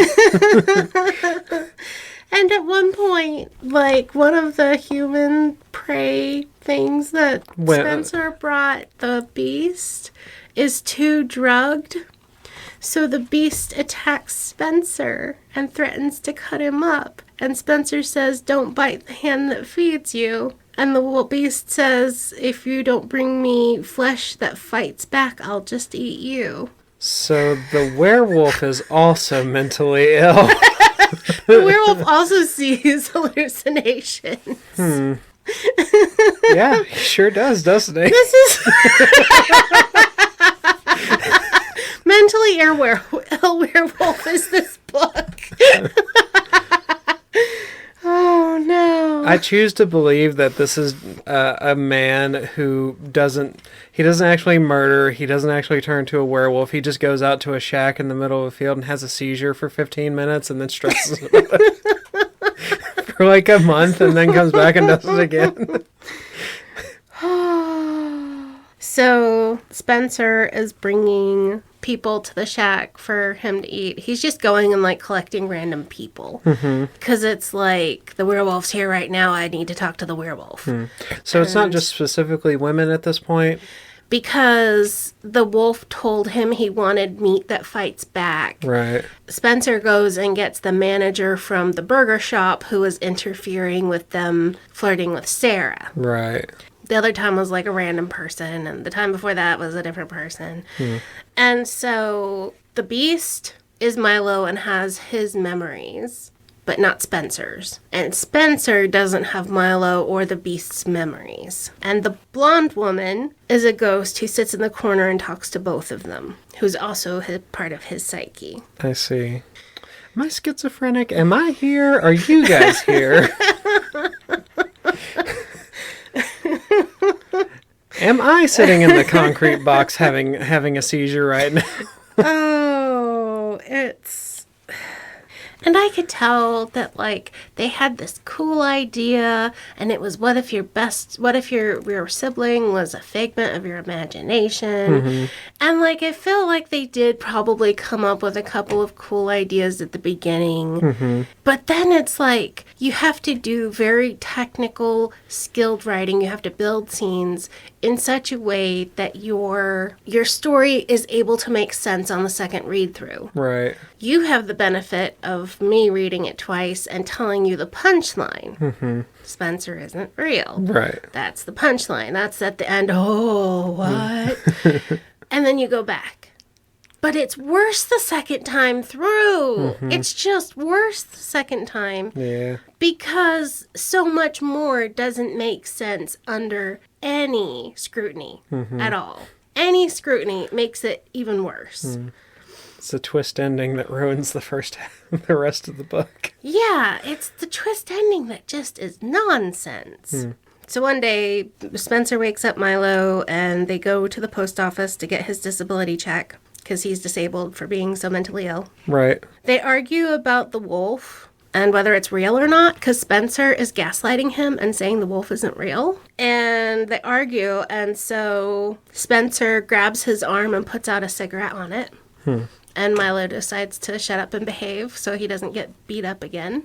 And at one point, like, one of the human prey things that Spencer brought the beast is too drugged. So the beast attacks Spencer and threatens to cut him up. And Spencer says, "Don't bite the hand that feeds you." And the beast says, "If you don't bring me flesh that fights back, I'll just eat you." So the werewolf is also mentally ill. The werewolf also sees hallucinations. Yeah, he sure does, doesn't he? This is mentally ill werewolf is this book. Oh no! I choose to believe that this is a man who doesn't actually murder. He doesn't actually turn to a werewolf. He just goes out to a shack in the middle of a field and has a seizure for 15 minutes and then stresses about it for like a month and then comes back and does it again. So Spencer is bringing people to the shack for him to eat. He's just going and like collecting random people because it's like, the werewolf's here right now. I need to talk to the werewolf. So it's not just specifically women at this point? Because the wolf told him he wanted meat that fights back. Right. Spencer goes and gets the manager from the burger shop who was interfering with them flirting with Sarah. Right. The other time was like a random person, and the time before that was a different person. And so the beast is Milo and has his memories, but not Spencer's. And Spencer doesn't have Milo or the beast's memories. And the blonde woman is a ghost who sits in the corner and talks to both of them, who's also part of his psyche. I see. Am I schizophrenic? Am I here? Are you guys here? Am I sitting in the concrete box having a seizure right now? Oh, it's... And I could tell that, like, they had this cool idea, and it was, what if your sibling was a figment of your imagination? And, like, I feel like they did probably come up with a couple of cool ideas at the beginning. But then it's like, you have to do very technical, skilled writing. You have to build scenes in such a way that your story is able to make sense on the second read through. Right. You have the benefit of me reading it twice and telling you the punchline. Spencer isn't real. Right. That's the punchline. That's at the end. Oh, what? And then you go back. But it's worse the second time through. It's just worse the second time. Yeah. Because so much more doesn't make sense under any scrutiny at all. Any scrutiny makes it even worse. It's the twist ending that ruins the rest of the book. Yeah, it's the twist ending that just is nonsense. So one day, Spencer wakes up Milo, and they go to the post office to get his disability check, because he's disabled for being so mentally ill. Right. They argue about the wolf and whether it's real or not, because Spencer is gaslighting him and saying the wolf isn't real. And they argue, and so Spencer grabs his arm and puts out a cigarette on it. And Milo decides to shut up and behave so he doesn't get beat up again.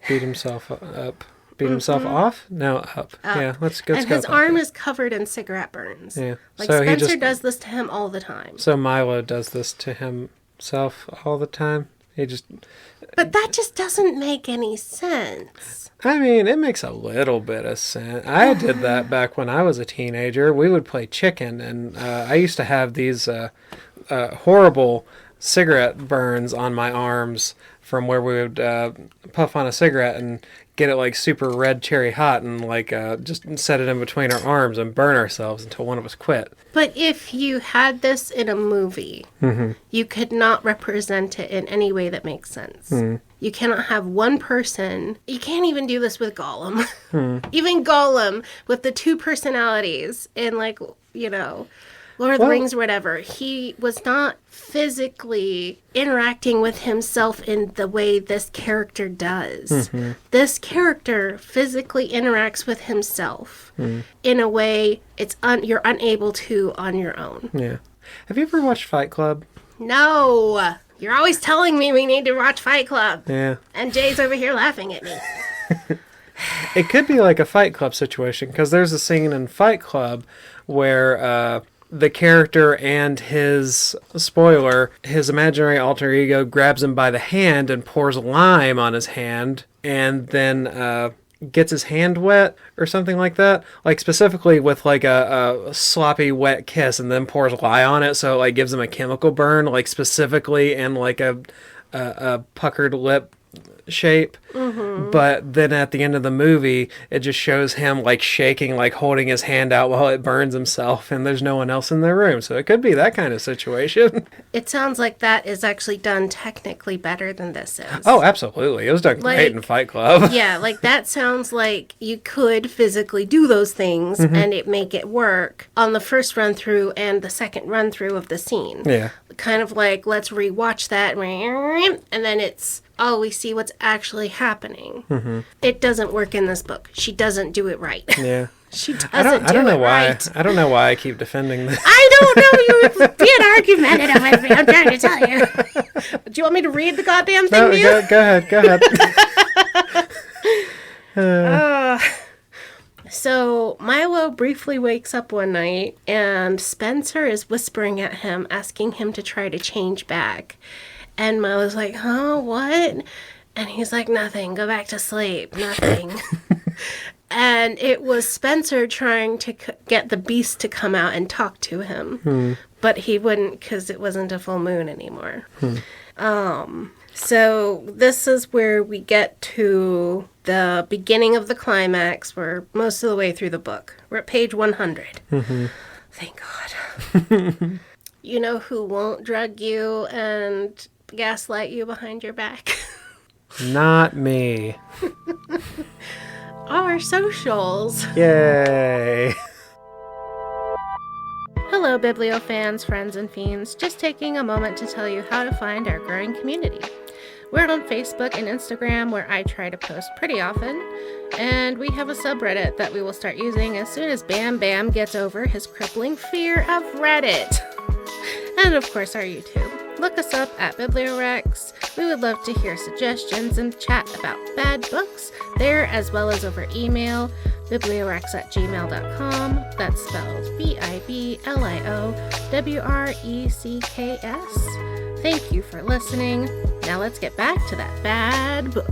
Beat himself up. Beat himself off? No, up. Yeah, let's go. And his arm is covered in cigarette burns. Yeah. Like, so Spencer does this to him all the time. So Milo does this to himself all the time? But that just doesn't make any sense. I mean, it makes a little bit of sense. I did that back when I was a teenager. We would play chicken, and I used to have these horrible cigarette burns on my arms from where we would puff on a cigarette and get it like super red cherry hot and like just set it in between our arms and burn ourselves until one of us quit. But if you had this in a movie, you could not represent it in any way that makes sense. You cannot have one person. You can't even do this with Gollum. Even Gollum, with the two personalities in, like, you know, Lord of the Rings or whatever, he was not physically interacting with himself in the way this character does. This character physically interacts with himself in a way you're unable to on your own. Yeah. Have you ever watched Fight Club? No. You're always telling me we need to watch Fight Club. Yeah. And Jay's over here laughing at me. It could be like a Fight Club situation, because there's a scene in Fight Club where the character and his imaginary alter ego grabs him by the hand and pours lime on his hand, and then gets his hand wet or something like that, like specifically with like a sloppy wet kiss, and then pours lye on it, so it like gives him a chemical burn, like specifically in like a puckered lip shape. But then at the end of the movie, it just shows him like shaking, like holding his hand out while it burns himself, and there's no one else in the room, so it could be that kind of situation. It sounds like that is actually done technically better than this is. Oh, absolutely. It was done great in Fight Club. Yeah, like that sounds like you could physically do those things and it make it work on the first run through and the second run through of the scene. Yeah. Kind of like, let's rewatch that, and then it's, oh, we see what's actually happening. It doesn't work in this book. She doesn't do it right. Yeah. She doesn't I don't know why. Right. I don't know why I keep defending this. I don't know. You're being argumentative with me. I'm trying to tell you. Do you want me to read the goddamn thing to you? Go ahead. So Milo briefly wakes up one night, and Spencer is whispering at him, asking him to try to change back. And Milo's like, huh, what? And he's like, nothing. Go back to sleep. Nothing. And it was Spencer trying to get the beast to come out and talk to him. But he wouldn't, because it wasn't a full moon anymore. So this is where we get to the beginning of the climax. We're most of the way through the book. We're at page 100. Thank God. You know who won't drug you and gaslight you behind your back? Not me. Our socials. Yay. Hello, Biblio fans, friends, and fiends. Just taking a moment to tell you how to find our growing community. We're on Facebook and Instagram, where I try to post pretty often. And we have a subreddit that we will start using as soon as Bam Bam gets over his crippling fear of Reddit. And of course, our YouTube. Look us up at BiblioWrecks. We would love to hear suggestions and chat about bad books there, as well as over email, BiblioWrecks@gmail.com. That's spelled BiblioWrecks. Thank you for listening. Now let's get back to that bad book.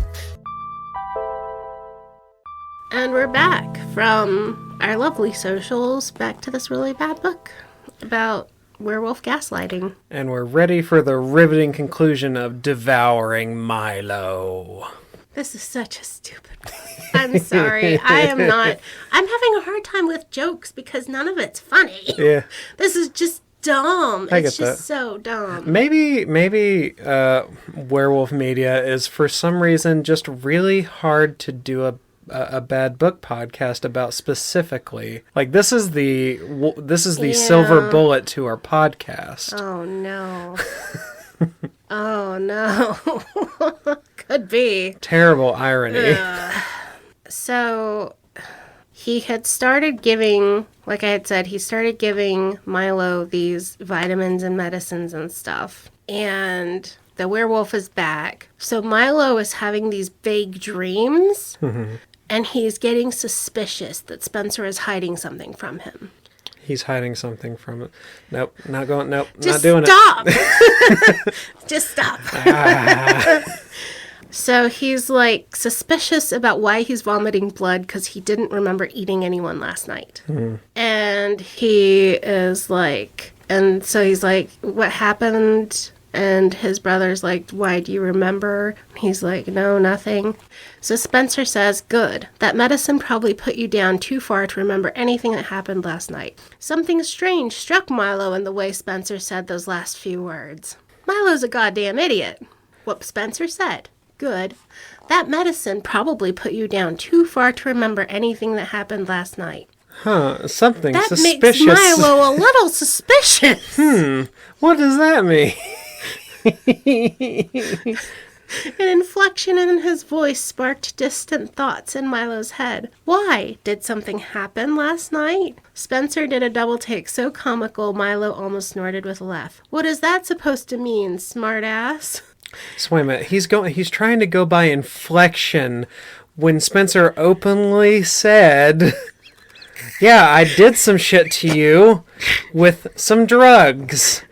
And we're back from our lovely socials back to this really bad book about werewolf gaslighting. And we're ready for the riveting conclusion of Devouring Milo. This is such a stupid book. I'm sorry. I'm having a hard time with jokes because none of it's funny. Yeah. This is just dumb. I It's get just that. so dumb. Maybe werewolf media is for some reason just really hard to do a bad book podcast about specifically. Like this is the silver bullet to our podcast. Oh no. Oh no. Could be. Terrible irony. So he had started giving, like I had said, he started giving Milo these vitamins and medicines and stuff. And the werewolf is back. So Milo is having these vague dreams. And he's getting suspicious that Spencer is hiding something from him. He's hiding something from it. Nope, not going. Nope, Just not doing stop. Just stop. So he's like suspicious about why he's vomiting blood because he didn't remember eating anyone last night. And he is like, and so he's like, what happened? And his brother's like, why do you remember? He's like, no, nothing. So Spencer says, good. That medicine probably put you down too far to remember anything that happened last night. Something strange struck Milo in the way Spencer said those last few words. Milo's a goddamn idiot. What Spencer said. Good. That medicine probably put you down too far to remember anything that happened last night. Huh, something That suspicious. makes Milo a little suspicious. What does that mean? An inflection in his voice sparked distant thoughts in Milo's head. Why? Did something happen last night? Spencer did a double take so comical Milo almost snorted with a laugh. What is that supposed to mean, smartass? So wait a minute, he's trying to go by inflection when Spencer openly said, yeah, I did some shit to you with some drugs.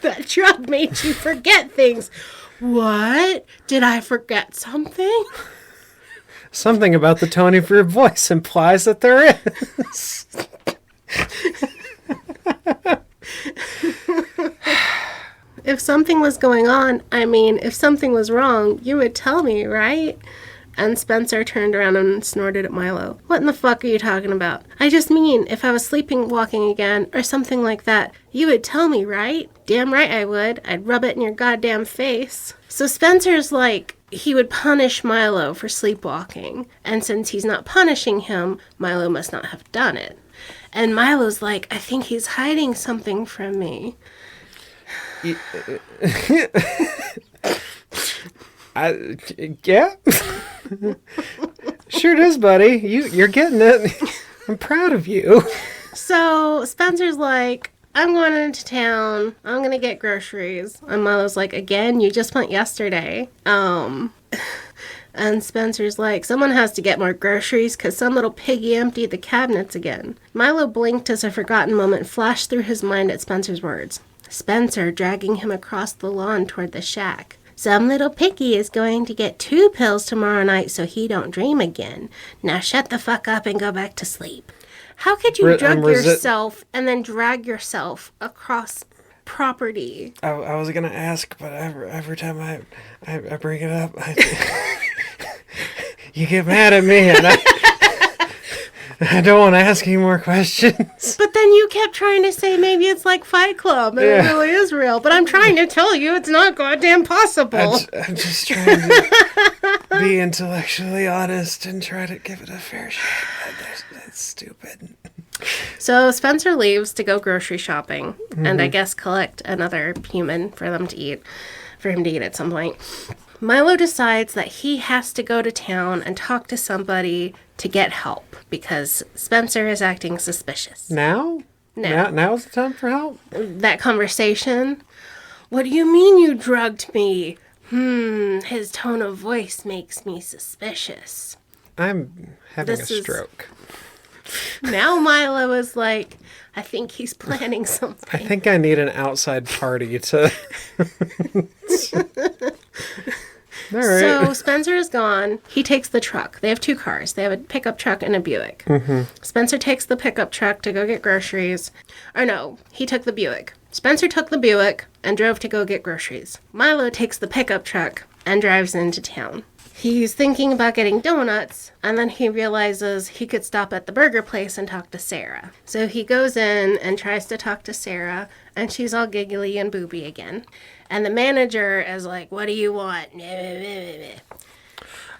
That drug made you forget things. What? Did I forget something? Something about the tone of your voice implies that there is. If something was going on, if something was wrong, you would tell me, right? And Spencer turned around and snorted at Milo. What in the fuck are you talking about? I just mean, if I was sleeping-walking again, or something like that, you would tell me, right? Damn right I would. I'd rub it in your goddamn face. So Spencer's like, he would punish Milo for sleepwalking. And since he's not punishing him, Milo must not have done it. And Milo's like, I think he's hiding something from me. Yeah. Sure it is, buddy. You're getting it. I'm proud of you. So Spencer's like, I'm going into town. I'm going to get groceries. And Milo's like, again, you just went yesterday. And Spencer's like, someone has to get more groceries because some little piggy emptied the cabinets again. Milo blinked as a forgotten moment flashed through his mind at Spencer's words. Spencer dragging him across the lawn toward the shack. Some little piggy is going to get 2 pills tomorrow night so he don't dream again. Now shut the fuck up and go back to sleep. How could you drug yourself and then drag yourself across property? I was going to ask, but every time I bring it up, you get mad at me, and I don't want to ask any more questions. But then you kept trying to say maybe it's like Fight Club and it really is real. But I'm trying to tell you it's not goddamn possible. I'm just trying to be intellectually honest and try to give it a fair shake. That's stupid. So Spencer leaves to go grocery shopping and I guess collect another human for him to eat at some point. Milo decides that he has to go to town and talk to somebody to get help because Spencer is acting suspicious. Now? Now's the time for help? That conversation. What do you mean you drugged me? His tone of voice makes me suspicious. I'm having a stroke. Now Milo is like, I think he's planning something. I think I need an outside party to... All right. So Spencer is gone. He takes the truck. They have 2 cars. They have a pickup truck and a Buick. Spencer takes the pickup truck to go get groceries. Or no, he took the Buick. Spencer took the Buick and drove to go get groceries. Milo takes the pickup truck and drives into town. He's thinking about getting donuts, and then he realizes he could stop at the burger place and talk to Sarah. So he goes in and tries to talk to Sarah, and she's all giggly and booby again. And the manager is like, what do you want?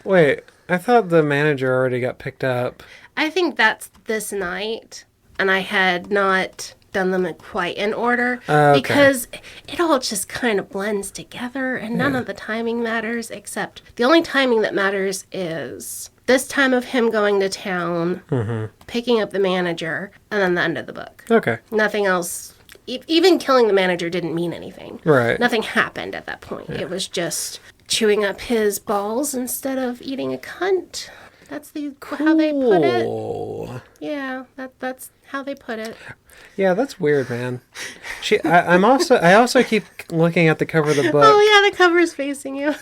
Wait, I thought the manager already got picked up. I think that's this night, and I had not done them quite in order because it all just kind of blends together, and none of the timing matters, except the only timing that matters is this time of him going to town, picking up the manager, and then the end of the book. Okay. Nothing else. Even killing the manager didn't mean anything. Right. Nothing happened at that point. Yeah. It was just chewing up his balls instead of eating a cunt. That's how they put it. Yeah, that's how they put it. Yeah, that's weird, man. I also keep looking at the cover of the book. Oh yeah, the cover's facing you.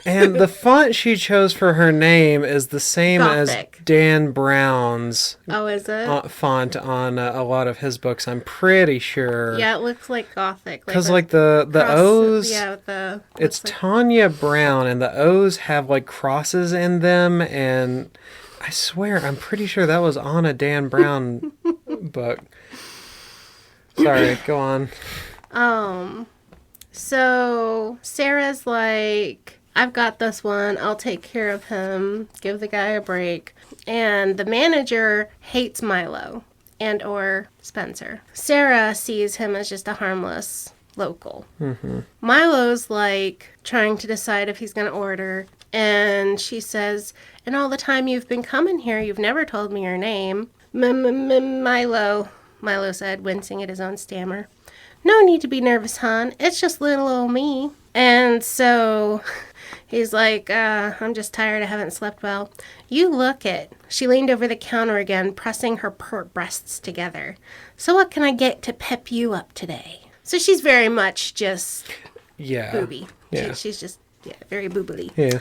And the font she chose for her name is the same Gothic. as Dan Brown's. Oh, is it? Font on a lot of his books, I'm pretty sure. Yeah, it looks like Gothic. Because the O's... Yeah, it's like Tonia Brown, and the O's have like crosses in them, and I swear, I'm pretty sure that was on a Dan Brown book. Sorry, go on. So Sarah's like, I've got this one. I'll take care of him. Give the guy a break. And the manager hates Milo and or Spencer. Sarah sees him as just a harmless local. Milo's like trying to decide if he's going to order. And she says, in all the time you've been coming here, you've never told me your name. Milo, Milo said, wincing at his own stammer. No need to be nervous, hon. It's just little old me. And so he's like, I'm just tired. I haven't slept well. You look it. She leaned over the counter again, pressing her pert breasts together. So what can I get to pep you up today? So she's very much just booby. Yeah. She's just very boobily. Yeah.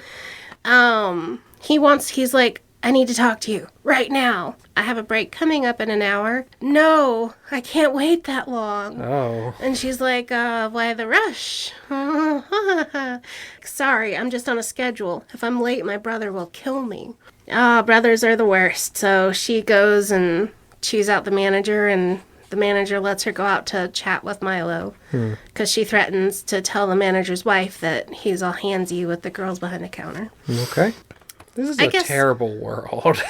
He's like, I need to talk to you right now. I have a break coming up in an hour. No, I can't wait that long. Oh. And she's like, why the rush? Sorry, I'm just on a schedule. If I'm late, my brother will kill me. Brothers are the worst. So she goes and chews out the manager, and the manager lets her go out to chat with Milo. Because she threatens to tell the manager's wife that he's all handsy with the girls behind the counter. Okay. This is a terrible world.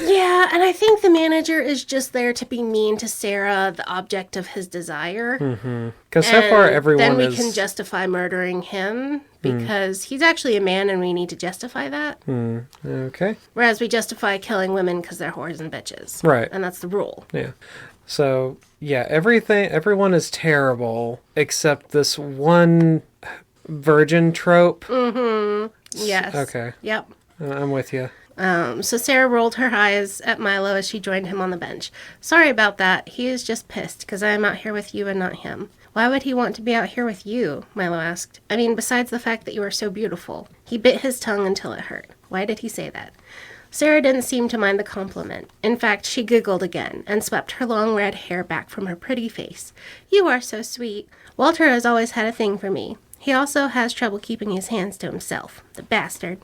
Yeah, and I think the manager is just there to be mean to Sarah, the object of his desire. Because so far everyone then we can justify murdering him, because he's actually a man and we need to justify that. Okay. Whereas we justify killing women because they're whores and bitches. Right. And that's the rule. Yeah. So, yeah, everyone is terrible except this one virgin trope. Yes. Okay. Yep. I'm with you. So Sarah rolled her eyes at Milo as she joined him on the bench. Sorry about that. He is just pissed because I am out here with you and not him. Why would he want to be out here with you? Milo asked. I mean, besides the fact that you are so beautiful. He bit his tongue until it hurt. Why did he say that? Sarah didn't seem to mind the compliment. In fact, she giggled again and swept her long red hair back from her pretty face. You are so sweet. Walter has always had a thing for me. He also has trouble keeping his hands to himself. The bastard.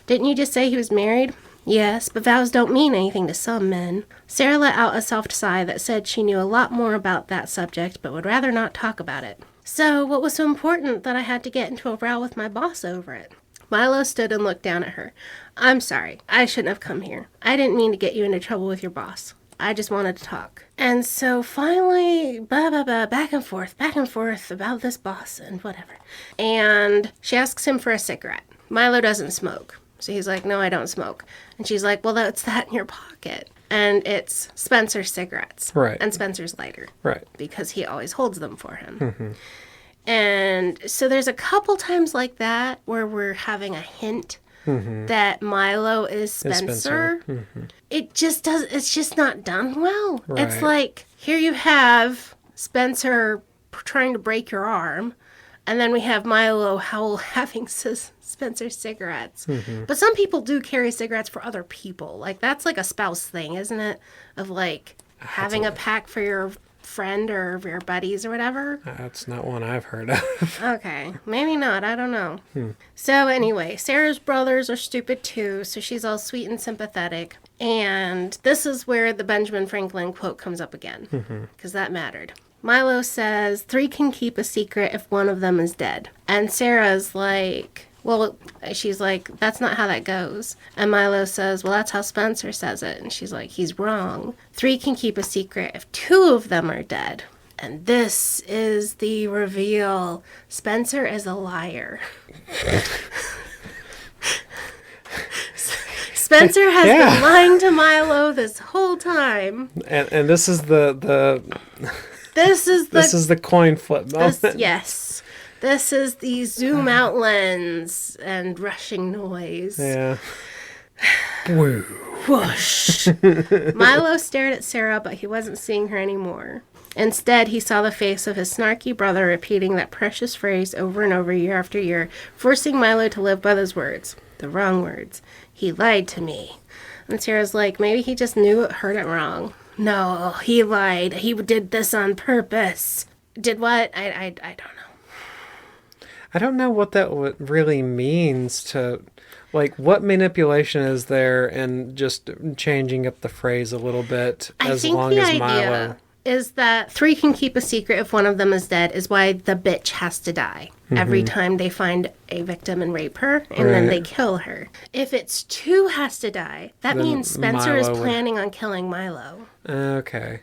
Didn't you just say he was married? Yes, but vows don't mean anything to some men. Sarah let out a soft sigh that said she knew a lot more about that subject, but would rather not talk about it. So, what was so important that I had to get into a row with my boss over it? Milo stood and looked down at her. I'm sorry. I shouldn't have come here. I didn't mean to get you into trouble with your boss. I just wanted to talk. And so finally, back and forth about this boss and whatever. And she asks him for a cigarette. Milo doesn't smoke. So he's like, no, I don't smoke. And she's like, well, that's that in your pocket. And it's Spencer's cigarettes. Right. And Spencer's lighter. Right. Because he always holds them for him. And so there's a couple times like that where we're having a hint that Milo is Spencer. It's just not done well. Right. It's like, here you have Spencer trying to break your arm, and then we have Milo having Spencer cigarettes. But some people do carry cigarettes for other people. Like, that's like a spouse thing, isn't it? Of like having a pack for your friend or of your buddies or whatever. That's not one I've heard of. Okay, maybe not. I don't know. So anyway, Sarah's brothers are stupid too, so she's all sweet and sympathetic. And this is where the Benjamin Franklin quote comes up again, because that mattered. Milo says, 3 can keep a secret if one of them is dead. And Sarah's like, well, she's like, that's not how that goes. And Milo says, well, that's how Spencer says it. And she's like, he's wrong. 3 can keep a secret if 2 of them are dead. And this is the reveal. Spencer is a liar. Spencer has been lying to Milo this whole time. And this is the this is the coin flip moment. Yes. This is the zoom out lens and rushing noise. Yeah. Woo. Whoosh. Milo stared at Sarah, but he wasn't seeing her anymore. Instead, he saw the face of his snarky brother repeating that precious phrase over and over year after year, forcing Milo to live by those words. The wrong words. He lied to me. And Sarah's like, maybe he just knew it, heard it wrong. No, he lied. He did this on purpose. Did what? I don't know. I don't know what that really means to, like, what manipulation is there in just changing up the phrase a little bit as long as Milo is that 3 can keep a secret if one of them is dead is why the bitch has to die every time they find a victim and rape her, and then they kill her. If it's 2 has to die, that then means Spencer is planning on killing Milo. Okay.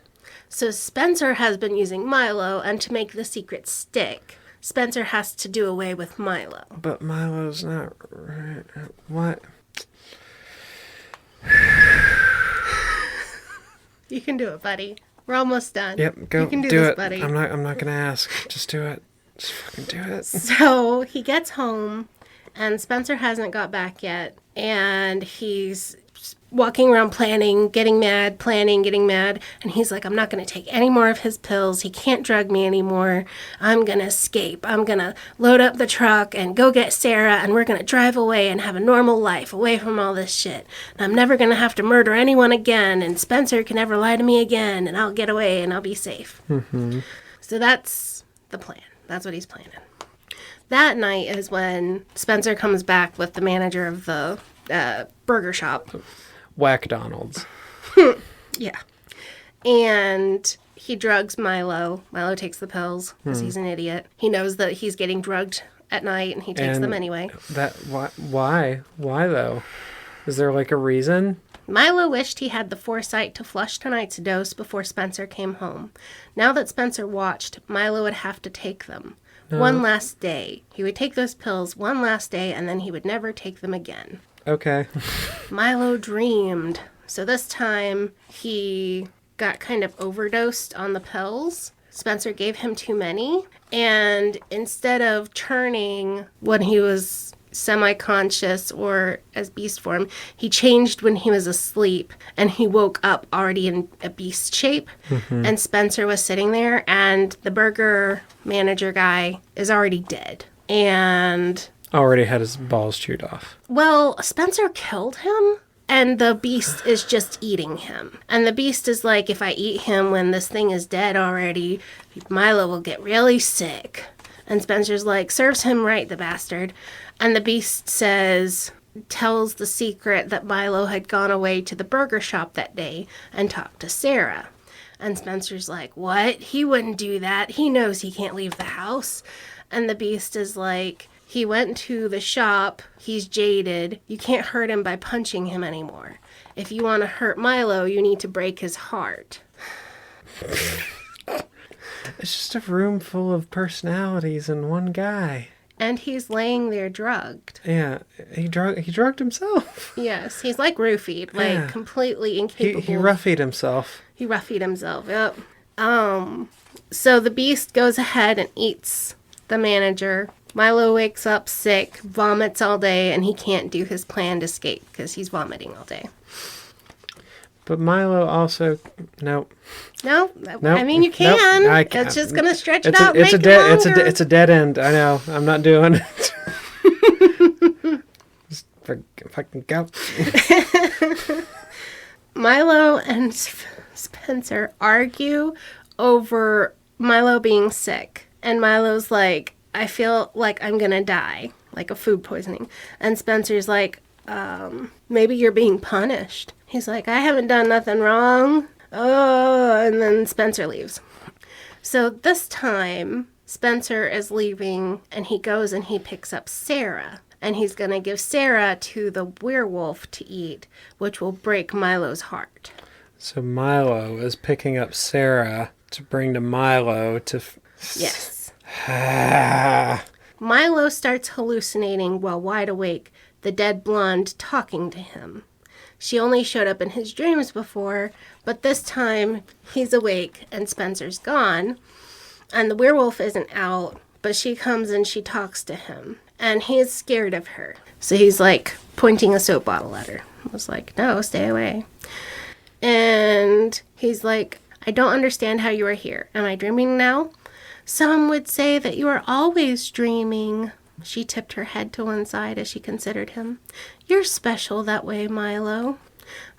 So Spencer has been using Milo, and to make the secret stick, Spencer has to do away with Milo. But Milo's not... What? You can do it, buddy. We're almost done. Yep, go you can do this, it, buddy. I'm not gonna ask. Just do it. Just fucking do it. So he gets home, and Spencer hasn't got back yet, and he's walking around planning, getting mad, and he's like, I'm not going to take any more of his pills. He can't drug me anymore. I'm going to escape. I'm going to load up the truck and go get Sarah, and we're going to drive away and have a normal life away from all this shit. And I'm never going to have to murder anyone again, and Spencer can never lie to me again, and I'll get away and I'll be safe. So that's the plan. That's what he's planning. That night is when Spencer comes back with the manager of the burger shop. Whack-Donald's. Yeah. And he drugs Milo. Milo takes the pills because he's an idiot. He knows that he's getting drugged at night, and he takes them anyway. Why? Why, though? Is there, like, a reason? Milo wished he had the foresight to flush tonight's dose before Spencer came home. Now that Spencer watched, Milo would have to take them. One last day. He would take those pills one last day, and then he would never take them again. Okay. Milo dreamed. So this time, he got kind of overdosed on the pills. Spencer gave him too many. And instead of turning when he was semi-conscious or as beast form, he changed when he was asleep, and he woke up already in a beast shape. And Spencer was sitting there, and the burger manager guy is already dead. And already had his balls chewed off. Well, Spencer killed him, and the beast is just eating him. And the beast is like, if I eat him when this thing is dead already, Milo will get really sick. And Spencer's like, serves him right, the bastard. And the beast tells the secret that Milo had gone away to the burger shop that day and talked to Sarah. And Spencer's like, what? He wouldn't do that. He knows he can't leave the house. And the beast is like, he went to the shop. He's jaded. You can't hurt him by punching him anymore. If you want to hurt Milo, you need to break his heart. It's just a room full of personalities and one guy. And he's laying there drugged. Yeah, he drugged himself. Yes, he's like roofied, like completely incapable. He roughied himself. He roughied himself, yep. So the beast goes ahead and eats the manager. Milo wakes up sick, vomits all day, and he can't do his planned escape because he's vomiting all day. But Milo also... Nope. No, I mean, you can. Nope, it's just going to stretch it out, it's a dead end. I know. I'm not doing it. Just fucking go. Milo and Spencer argue over Milo being sick. And Milo's like, I feel like I'm gonna die, like a food poisoning. And Spencer's like, maybe you're being punished. He's like, I haven't done nothing wrong. Oh, and then Spencer leaves. So this time, Spencer is leaving, and he goes and he picks up Sarah. And he's going to give Sarah to the werewolf to eat, which will break Milo's heart. So Milo is picking up Sarah to bring to Milo to... Yes. Milo starts hallucinating while wide awake, the dead blonde talking to him. She only showed up in his dreams before, but this time he's awake and Spencer's gone. And the werewolf isn't out, but she comes and she talks to him. And he's scared of her. So he's like pointing a soap bottle at her. I was like, no, stay away. And he's like, I don't understand how you are here. Am I dreaming now? Some would say that you are always dreaming. She tipped her head to one side as she considered him. You're special that way, Milo.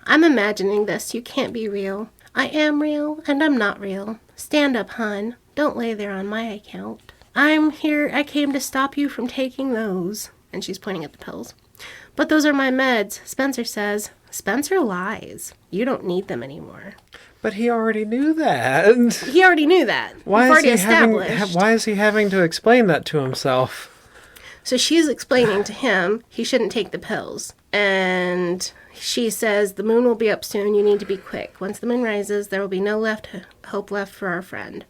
I'm imagining this. You can't be real. I am real, and I'm not real. Stand up, hon. Don't lay there on my account. I'm here. I came to stop you from taking those. And she's pointing at the pills. But those are my meds, Spencer says. Spencer lies. You don't need them anymore. But he already knew that. He already knew that. Why is he having to explain that to himself? So she's explaining to him he shouldn't take the pills. And she says, the moon will be up soon. You need to be quick. Once the moon rises, there will be no hope left for our friend.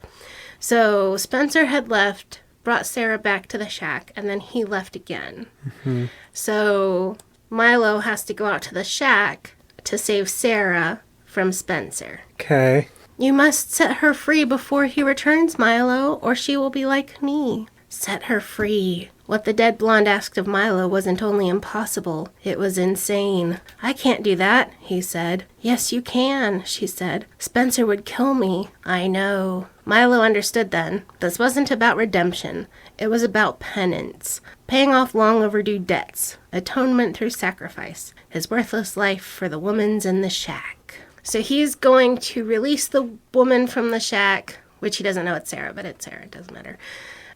So Spencer had left, brought Sarah back to the shack, and then he left again. Mm-hmm. So Milo has to go out to the shack to save Sarah from Spencer. Okay. You must set her free before he returns, Milo, or she will be like me. Set her free. What the dead blonde asked of Milo wasn't only impossible, it was insane. I can't do that, he said. Yes, you can, she said. Spencer would kill me. I know. Milo understood then. This wasn't about redemption. It was about penance. Paying off long overdue debts. Atonement through sacrifice. His worthless life for the woman's in the shack. So he's going to release the woman from the shack, which he doesn't know it's Sarah, but it's Sarah. It doesn't matter.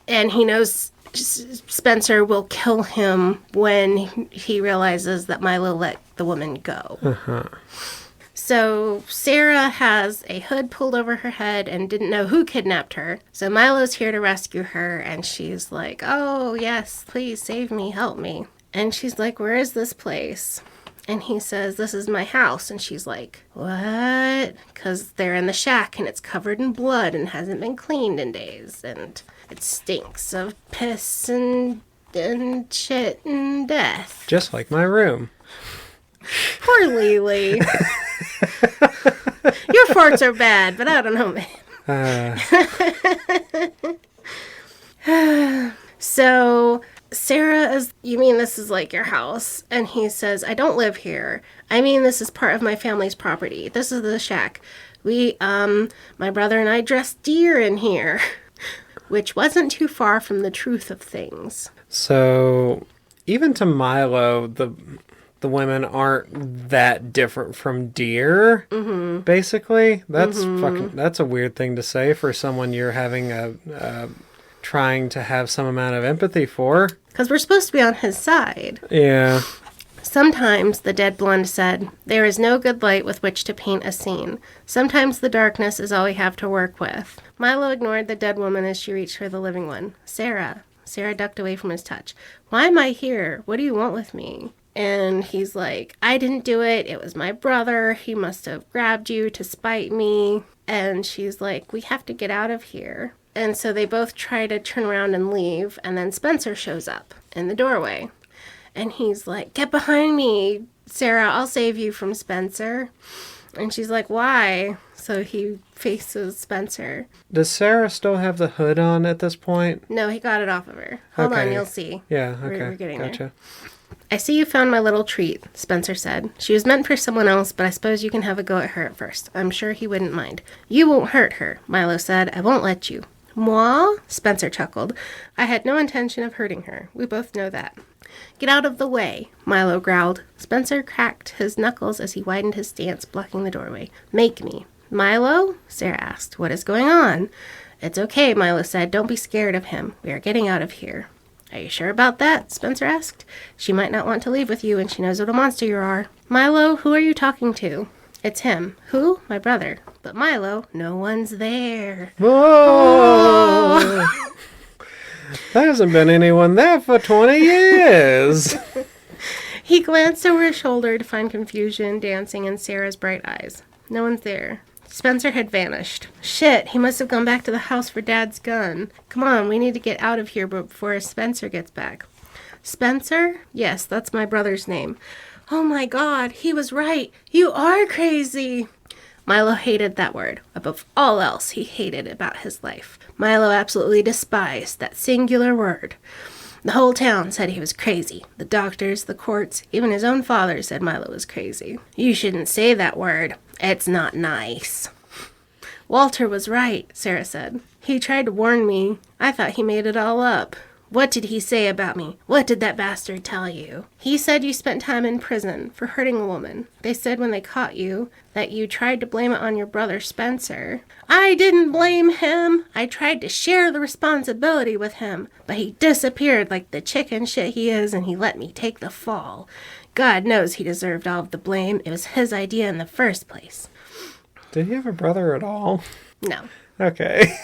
And he knows Spencer will kill him when he realizes that Milo let the woman go. Uh-huh. So Sarah has a hood pulled over her head and didn't know who kidnapped her. So Milo's here to rescue her, and she's like, oh, yes, please save me, help me. And she's like, where is this place? And he says, this is my house. And she's like, what? Because they're in the shack, and it's covered in blood and hasn't been cleaned in days. And it stinks of piss and shit and death. Just like my room. Poor Lily. Your farts are bad, but I don't know, man. So Sarah is, you mean this is like your house? And he says, I don't live here. I mean, this is part of my family's property. This is the shack. My brother and I dressed deer in here. Which wasn't too far from the truth of things. So, even to Milo, the women aren't that different from deer, basically. That's that's a weird thing to say for someone you're having trying to have some amount of empathy for. Because we're supposed to be on his side. Yeah. Sometimes, the dead blonde said, there is no good light with which to paint a scene. Sometimes the darkness is all we have to work with. Milo ignored the dead woman as she reached for the living one. Sarah. Sarah ducked away from his touch. Why am I here? What do you want with me? And he's like, I didn't do it. It was my brother. He must have grabbed you to spite me. And she's like, we have to get out of here. And so they both try to turn around and leave. And then Spencer shows up in the doorway. And he's like, get behind me, Sarah, I'll save you from Spencer. And she's like, why? So he faces Spencer. Does Sarah still have the hood on at this point? No, he got it off of her. Hold on, you'll see. Yeah, okay. We're getting gotcha. There. I see you found my little treat, Spencer said. She was meant for someone else, but I suppose you can have a go at her at first. I'm sure he wouldn't mind. You won't hurt her, Milo said. I won't let you. Moi? Spencer chuckled. I had no intention of hurting her. We both know that. Get out of the way, Milo growled. Spencer cracked his knuckles as he widened his stance, blocking the doorway. Make me. Milo? Sarah asked. What is going on? It's okay, Milo said. Don't be scared of him. We are getting out of here. Are you sure about that? Spencer asked. She might not want to leave with you, and she knows what a monster you are. Milo, who are you talking to? It's him. Who? My brother. But Milo, no one's there. Whoa! Oh. There hasn't been anyone there for 20 years. He glanced over his shoulder to find confusion dancing in Sarah's bright eyes. No one's there. Spencer had vanished. Shit, he must have gone back to the house for Dad's gun. Come on, we need to get out of here before Spencer gets back. Spencer? Yes, that's my brother's name. Oh my God, he was right. You are crazy. Milo hated that word. Above all else, he hated about his life. Milo absolutely despised that singular word. The whole town said he was crazy. The doctors, the courts, even his own father said Milo was crazy. You shouldn't say that word. It's not nice. Walter was right, Sarah said. He tried to warn me. I thought he made it all up. What did he say about me? What did that bastard tell you? He said you spent time in prison for hurting a woman. They said when they caught you that you tried to blame it on your brother Spencer. I didn't blame him. I tried to share the responsibility with him, but he disappeared like the chicken shit he is, and he let me take the fall. God knows he deserved all of the blame. It was his idea in the first place. Did he have a brother at all? No. Okay.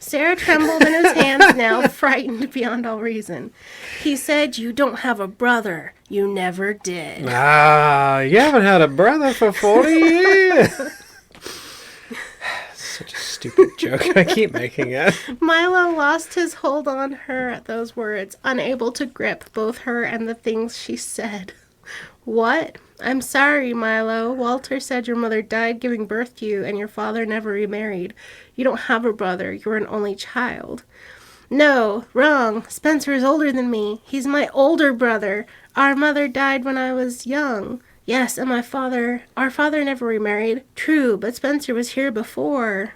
Sarah trembled in his hands now, frightened beyond all reason. He said, you don't have a brother. You never did. You haven't had a brother for 40 years. Such a stupid joke. I keep making it. Milo lost his hold on her at those words, unable to grip both her and the things she said. What? I'm sorry, Milo. Walter said your mother died giving birth to you and your father never remarried. You don't have a brother. You're an only child. No, wrong. Spencer is older than me. He's my older brother. Our mother died when I was young. Yes, and our father never remarried. True, but Spencer was here before.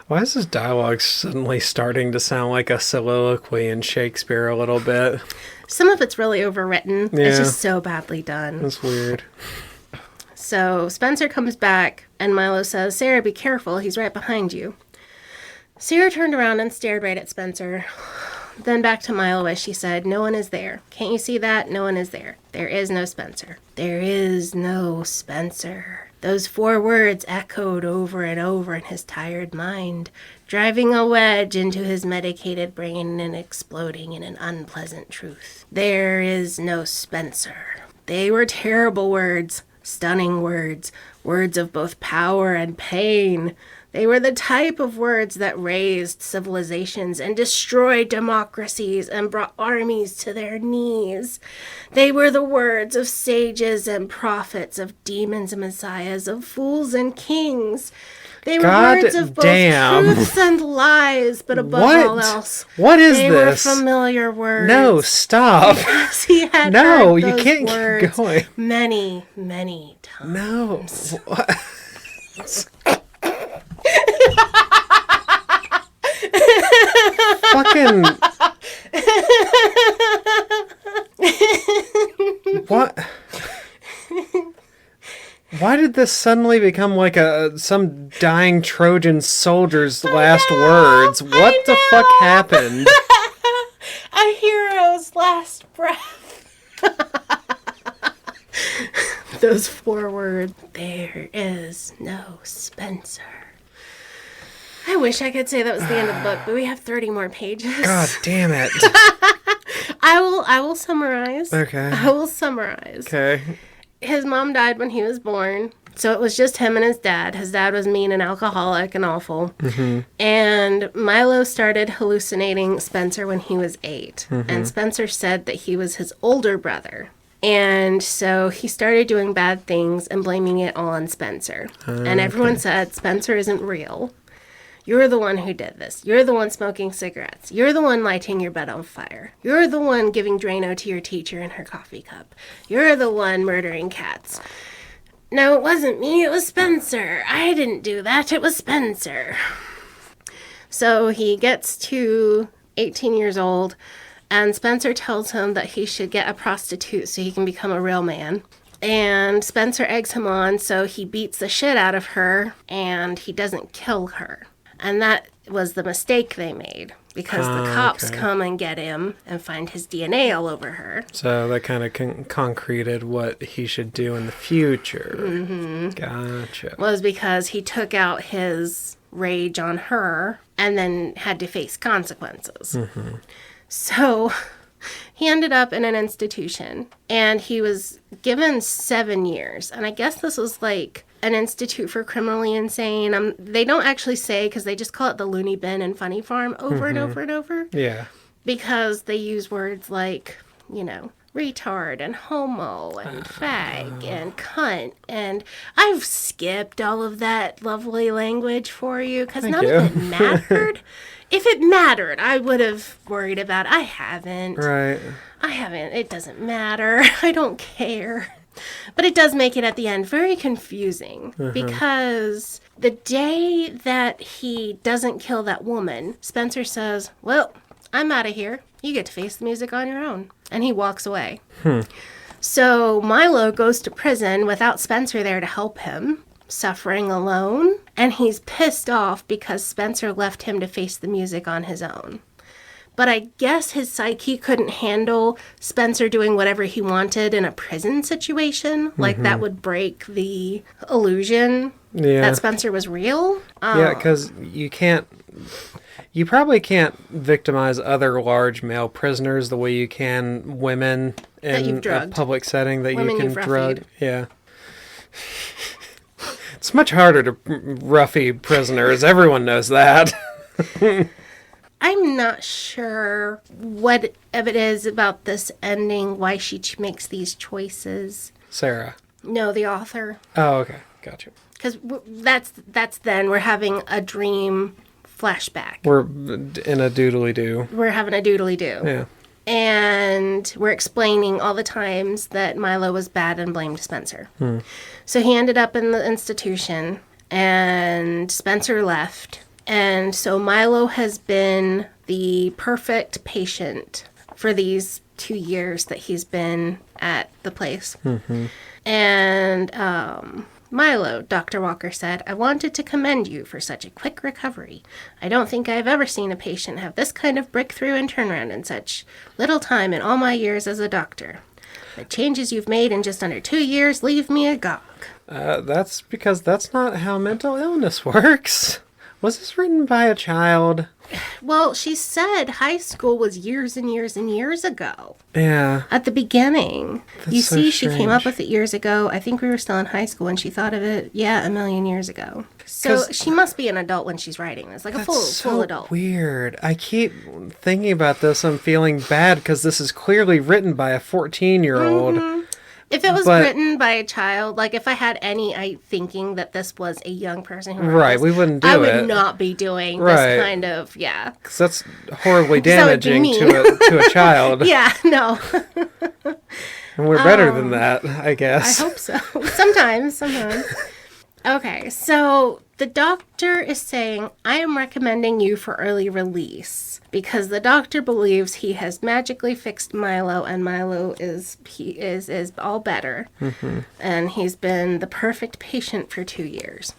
Why is this dialogue suddenly starting to sound like a soliloquy in Shakespeare a little bit? Some of it's really overwritten. Yeah. It's just so badly done. That's weird. So Spencer comes back, and Milo says, Sarah, be careful. He's right behind you. Sarah turned around and stared right at Spencer. Then back to Milo as she said, no one is there. Can't you see that? No one is there. There is no Spencer. There is no Spencer. Those 4 words echoed over and over in his tired mind, driving a wedge into his medicated brain and exploding in an unpleasant truth. There is no Spencer. They were terrible words, stunning words, words of both power and pain. They were the type of words that raised civilizations and destroyed democracies and brought armies to their knees. They were the words of sages and prophets, of demons and messiahs, of fools and kings. They were words of both truths and lies, but above all else, what is they this? Were familiar words. No, stop. Because he had no, heard you those can't words keep going. Many, many times. No. What? Fucking what? Why did this suddenly become like some dying Trojan soldier's last words? What the fuck happened? A hero's last breath. Those 4 words. There is no Spencer. I wish I could say that was the end of the book, but we have 30 more pages. God damn it. I will summarize. Okay. I will summarize. Okay. His mom died when he was born, so it was just him and his dad. His dad was mean and alcoholic and awful. Mm-hmm. And Milo started hallucinating Spencer when he was 8. Mm-hmm. And Spencer said that he was his older brother. And so he started doing bad things and blaming it all on Spencer. And everyone said, Spencer isn't real. You're the one who did this. You're the one smoking cigarettes. You're the one lighting your bed on fire. You're the one giving Drano to your teacher in her coffee cup. You're the one murdering cats. No, it wasn't me. It was Spencer. I didn't do that. It was Spencer. So he gets to 18 years old, and Spencer tells him that he should get a prostitute so he can become a real man. And Spencer eggs him on, so he beats the shit out of her, and he doesn't kill her. And that was the mistake they made, because the cops come and get him and find his DNA all over her. So that kind of concreted what he should do in the future. Mm-hmm. Gotcha. Was because he took out his rage on her and then had to face consequences. Mm-hmm. So he ended up in an institution, and he was given 7 years. And I guess this was like an institute for criminally insane. They don't actually say, because they just call it the loony bin and funny farm over and over and over. Yeah. Because they use words like, you know, retard and homo and fag and cunt. And I've skipped all of that lovely language for you because none of it mattered. If it mattered, I would have worried about it. I haven't. Right. I haven't. It doesn't matter. I don't care. But it does make it at the end very confusing because the day that he doesn't kill that woman, Spencer says, well, I'm out of here. You get to face the music on your own. And he walks away. So Milo goes to prison without Spencer there to help him, suffering alone. And he's pissed off because Spencer left him to face the music on his own. But I guess his psyche couldn't handle Spencer doing whatever he wanted in a prison situation. Like, that would break the illusion that Spencer was real. Yeah, because you probably can't victimize other large male prisoners the way you can women in a public setting that women you can drug. Yeah. It's much harder to roughy prisoners. Everyone knows that. I'm not sure what it is about this ending, why she makes these choices. Sarah. No, the author. Oh, okay. Gotcha. Because that's then. We're having a dream flashback. We're in a doodly-doo. We're having a doodly-doo. Yeah. And we're explaining all the times that Milo was bad and blamed Spencer. So he ended up in the institution, and Spencer left. And so Milo has been the perfect patient for these 2 years that he's been at the place. And Milo, Dr. Walker said, I wanted to commend you for such a quick recovery. I don't think I've ever seen a patient have this kind of breakthrough and turnaround in such little time in all my years as a doctor. The changes you've made in just under 2 years leave me agog. That's because that's not how mental illness works. Was this written by a child? Well, she said high school was years and years and years ago. Yeah. At the beginning. That's you so see, she strange. came up with it years ago. I think we were still in high school when she thought of it, a million years ago. So she must be an adult when she's writing this, like a full adult. Weird. I keep thinking about this. I'm feeling bad because this is clearly written by a 14-year-old. If it was written by a child, like if I had any thinking that this was a young person who wrote this, we wouldn't do it. I would not be doing this kind of, Because that's horribly damaging to a child. Yeah, no. And we're better than that, I guess. I hope so. Sometimes. Okay, so the doctor is saying, I am recommending you for early release because the doctor believes he has magically fixed Milo and Milo is all better. And he's been the perfect patient for 2 years.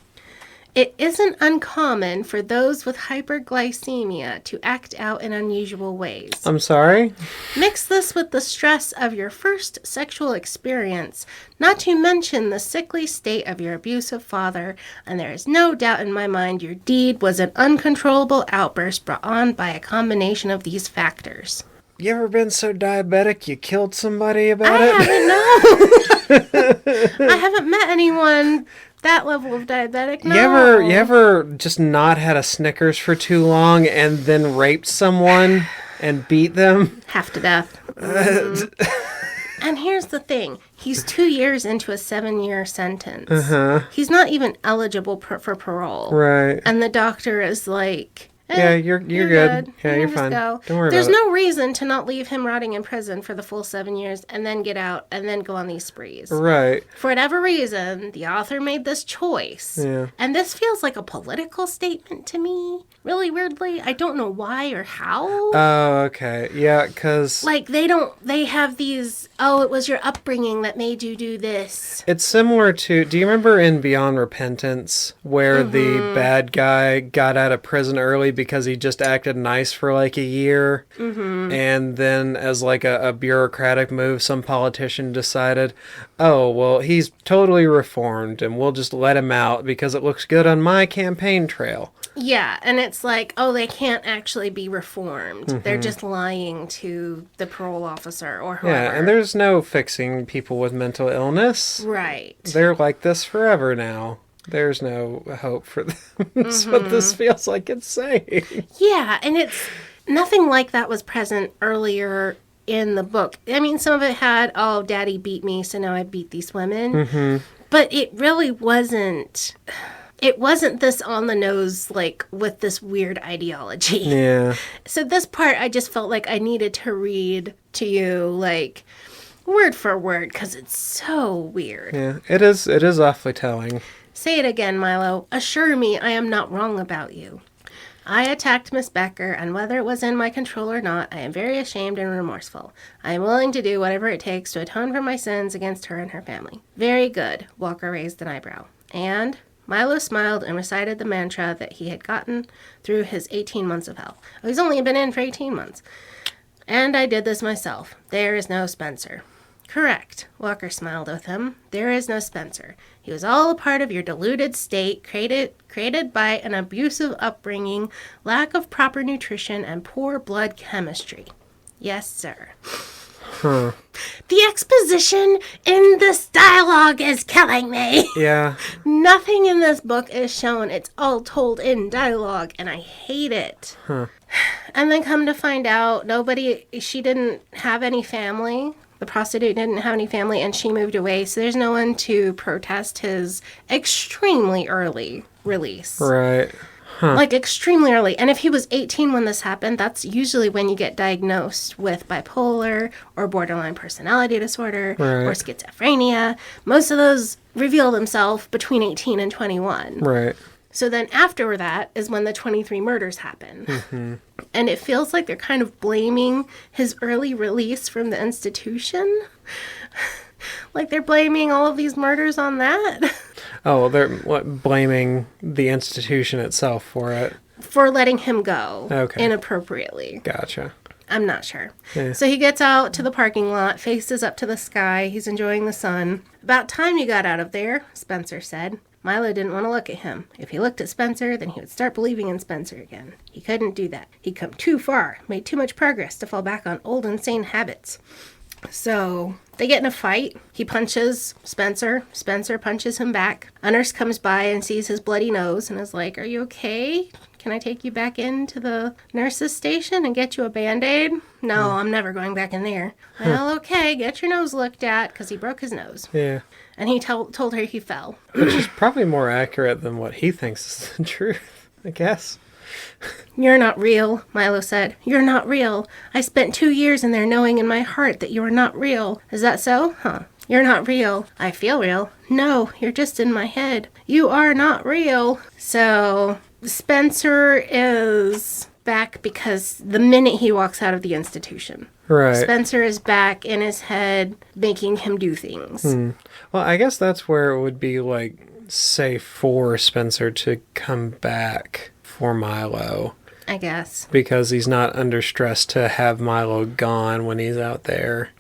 It isn't uncommon for those with hyperglycemia to act out in unusual ways. I'm sorry? Mix this with the stress of your first sexual experience, not to mention the sickly state of your abusive father, and there is no doubt in my mind your deed was an uncontrollable outburst brought on by a combination of these factors. You ever been so diabetic you killed somebody about it? I haven't, no. I haven't met anyone that level of diabetic, no. You ever just not had a Snickers for too long and then raped someone and beat them? Half to death. And here's the thing. He's 2 years into a 7-year sentence. He's not even eligible for parole. Right. And the doctor is like, Yeah, you're good. Yeah, You you're can fine. just go. Don't worry There's about no reason to not leave him rotting in prison for the full 7 years and then get out and then go on these sprees. it. Right. For whatever reason, the author made this choice. Yeah. And this feels like a political statement to me. Really weirdly. I don't know why or how. Oh, okay. Yeah, because... Like, they have these, it was your upbringing that made you do this. It's similar to... Do you remember in Beyond Repentance where the bad guy got out of prison early because he just acted nice for like a year? Mm-hmm. And then as like a bureaucratic move, some politician decided, oh, well, he's totally reformed and we'll just let him out because it looks good on my campaign trail. Yeah, and it's like, they can't actually be reformed. Mm-hmm. They're just lying to the parole officer or whoever. Yeah, and there's no fixing people with mental illness. Right. They're like this forever now. There's no hope for them. That's what this feels like it's saying. Yeah, and it's nothing like that was present earlier in the book. I mean, some of it had, daddy beat me, so now I beat these women. Mm-hmm. But it really wasn't... It wasn't this on the nose, like, with this weird ideology. Yeah. So this part, I just felt like I needed to read to you, like, word for word, because it's so weird. Yeah, it is awfully telling. Say it again, Milo. Assure me I am not wrong about you. I attacked Miss Becker, and whether it was in my control or not, I am very ashamed and remorseful. I am willing to do whatever it takes to atone for my sins against her and her family. Very good, Walker raised an eyebrow. And... Milo smiled and recited the mantra that he had gotten through his 18 months of hell. Oh, he's only been in for 18 months. And I did this myself. There is no Spencer. Correct. Walker smiled with him. There is no Spencer. He was all a part of your deluded state, created by an abusive upbringing, lack of proper nutrition, and poor blood chemistry. Yes, sir. Huh. The exposition in this dialogue is killing me. Yeah. Nothing in this book is shown. It's all told in dialogue, and I hate it. Huh. And then come to find out, she didn't have any family. The prostitute didn't have any family, and she moved away, so there's no one to protest his extremely early release. Right. Huh. Like, extremely early. And if he was 18 when this happened, that's usually when you get diagnosed with bipolar or borderline personality disorder or schizophrenia. Most of those reveal themselves between 18 and 21. Right. So then after that is when the 23 murders happen. Mm-hmm. And it feels like they're kind of blaming his early release from the institution. Like they're blaming all of these murders on that. Oh, they're blaming the institution itself for it. For letting him go inappropriately. Gotcha. I'm not sure. Yeah. So he gets out to the parking lot, faces up to the sky. He's enjoying the sun. About time you got out of there, Spencer said. Milo didn't want to look at him. If he looked at Spencer, then he would start believing in Spencer again. He couldn't do that. He'd come too far, made too much progress to fall back on old insane habits. So they get in a fight. He punches Spencer. Spencer punches him back. A nurse comes by and sees his bloody nose and is like, "Are you okay? Can I take you back into the nurse's station and get you a Band-Aid?" "No, I'm never going back in there." "Well, okay, get your nose looked at," because he broke his nose. Yeah. And he told her he fell. Which is probably more accurate than what he thinks is the truth, I guess. "You're not real," Milo said. "You're not real. I spent 2 years in there knowing in my heart that you are not real. Is that so? Huh. You're not real. I feel real. No, you're just in my head. You are not real." So Spencer is back because the minute he walks out of the institution. Right. Spencer is back in his head, making him do things. Well, I guess that's where it would be, like, safe for Spencer to come back for Milo. I guess. Because he's not under stress to have Milo gone when he's out there.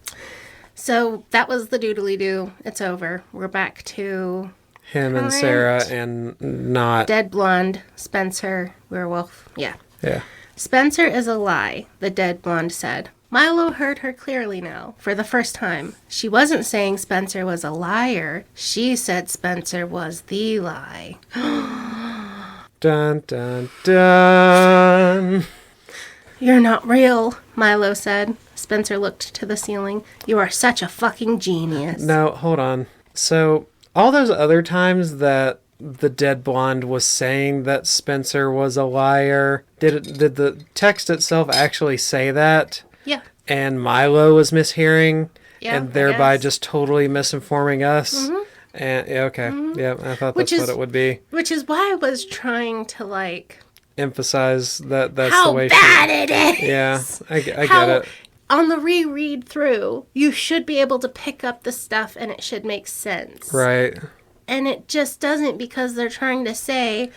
So that was the doodly-doo. It's over. We're back to him and Sarah and not... dead blonde Spencer werewolf. Yeah. Yeah. "Spencer is a lie," the dead blonde said. Milo heard her clearly now, for the first time. She wasn't saying Spencer was a liar. She said Spencer was the lie. Dun, dun, dun. "You're not real," Milo said. Spencer looked to the ceiling. "You are such a fucking genius." No, hold on. So, all those other times that the dead blonde was saying that Spencer was a liar? Did the text itself actually say that? Yeah. And Milo was mishearing, Yeah, and thereby I guess. just totally misinforming us? Mm-hmm. And yeah, okay. Yeah, I thought Which that's is- what it would be. Which is why I was trying to, like, Emphasize that that's how the way bad it is. Yeah, I get How, it. on the reread through, you should be able to pick up the stuff and it should make sense. Right. And it just doesn't, because they're trying to say,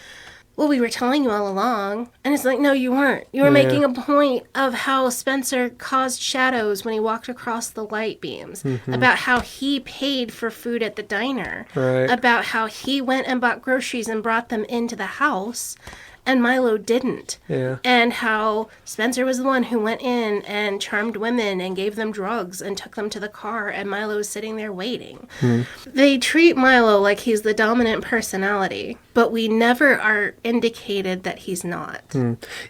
well, we were telling you all along. And it's like, no, you weren't. You were Yeah. making a point of how Spencer caused shadows when he walked across the light beams. Mm-hmm. About how he paid for food at the diner. Right. About how he went and bought groceries and brought them into the house. And Milo didn't. Yeah. And how Spencer was the one who went in and charmed women and gave them drugs and took them to the car, and Milo was sitting there waiting. They treat Milo like he's the dominant personality, but we never are indicated that he's not.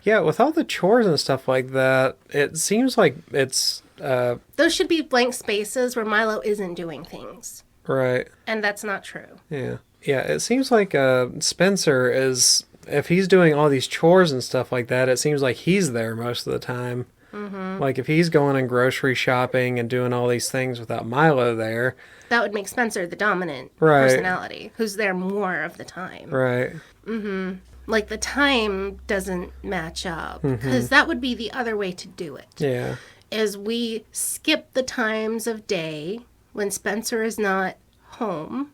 Yeah, with all the chores and stuff like that, it seems like it's Those should be blank spaces where Milo isn't doing things. right. And that's not true. Yeah. Yeah, it seems like Spencer is, if he's doing all these chores and stuff like that, it seems like he's there most of the time. Mm-hmm. Like if he's going and grocery shopping and doing all these things without Milo there. That would make Spencer the dominant Right. personality, who's there more of the time. Right. Like, the time doesn't match up, because that would be the other way to do it. Yeah. Is we skip the times of day when Spencer is not home,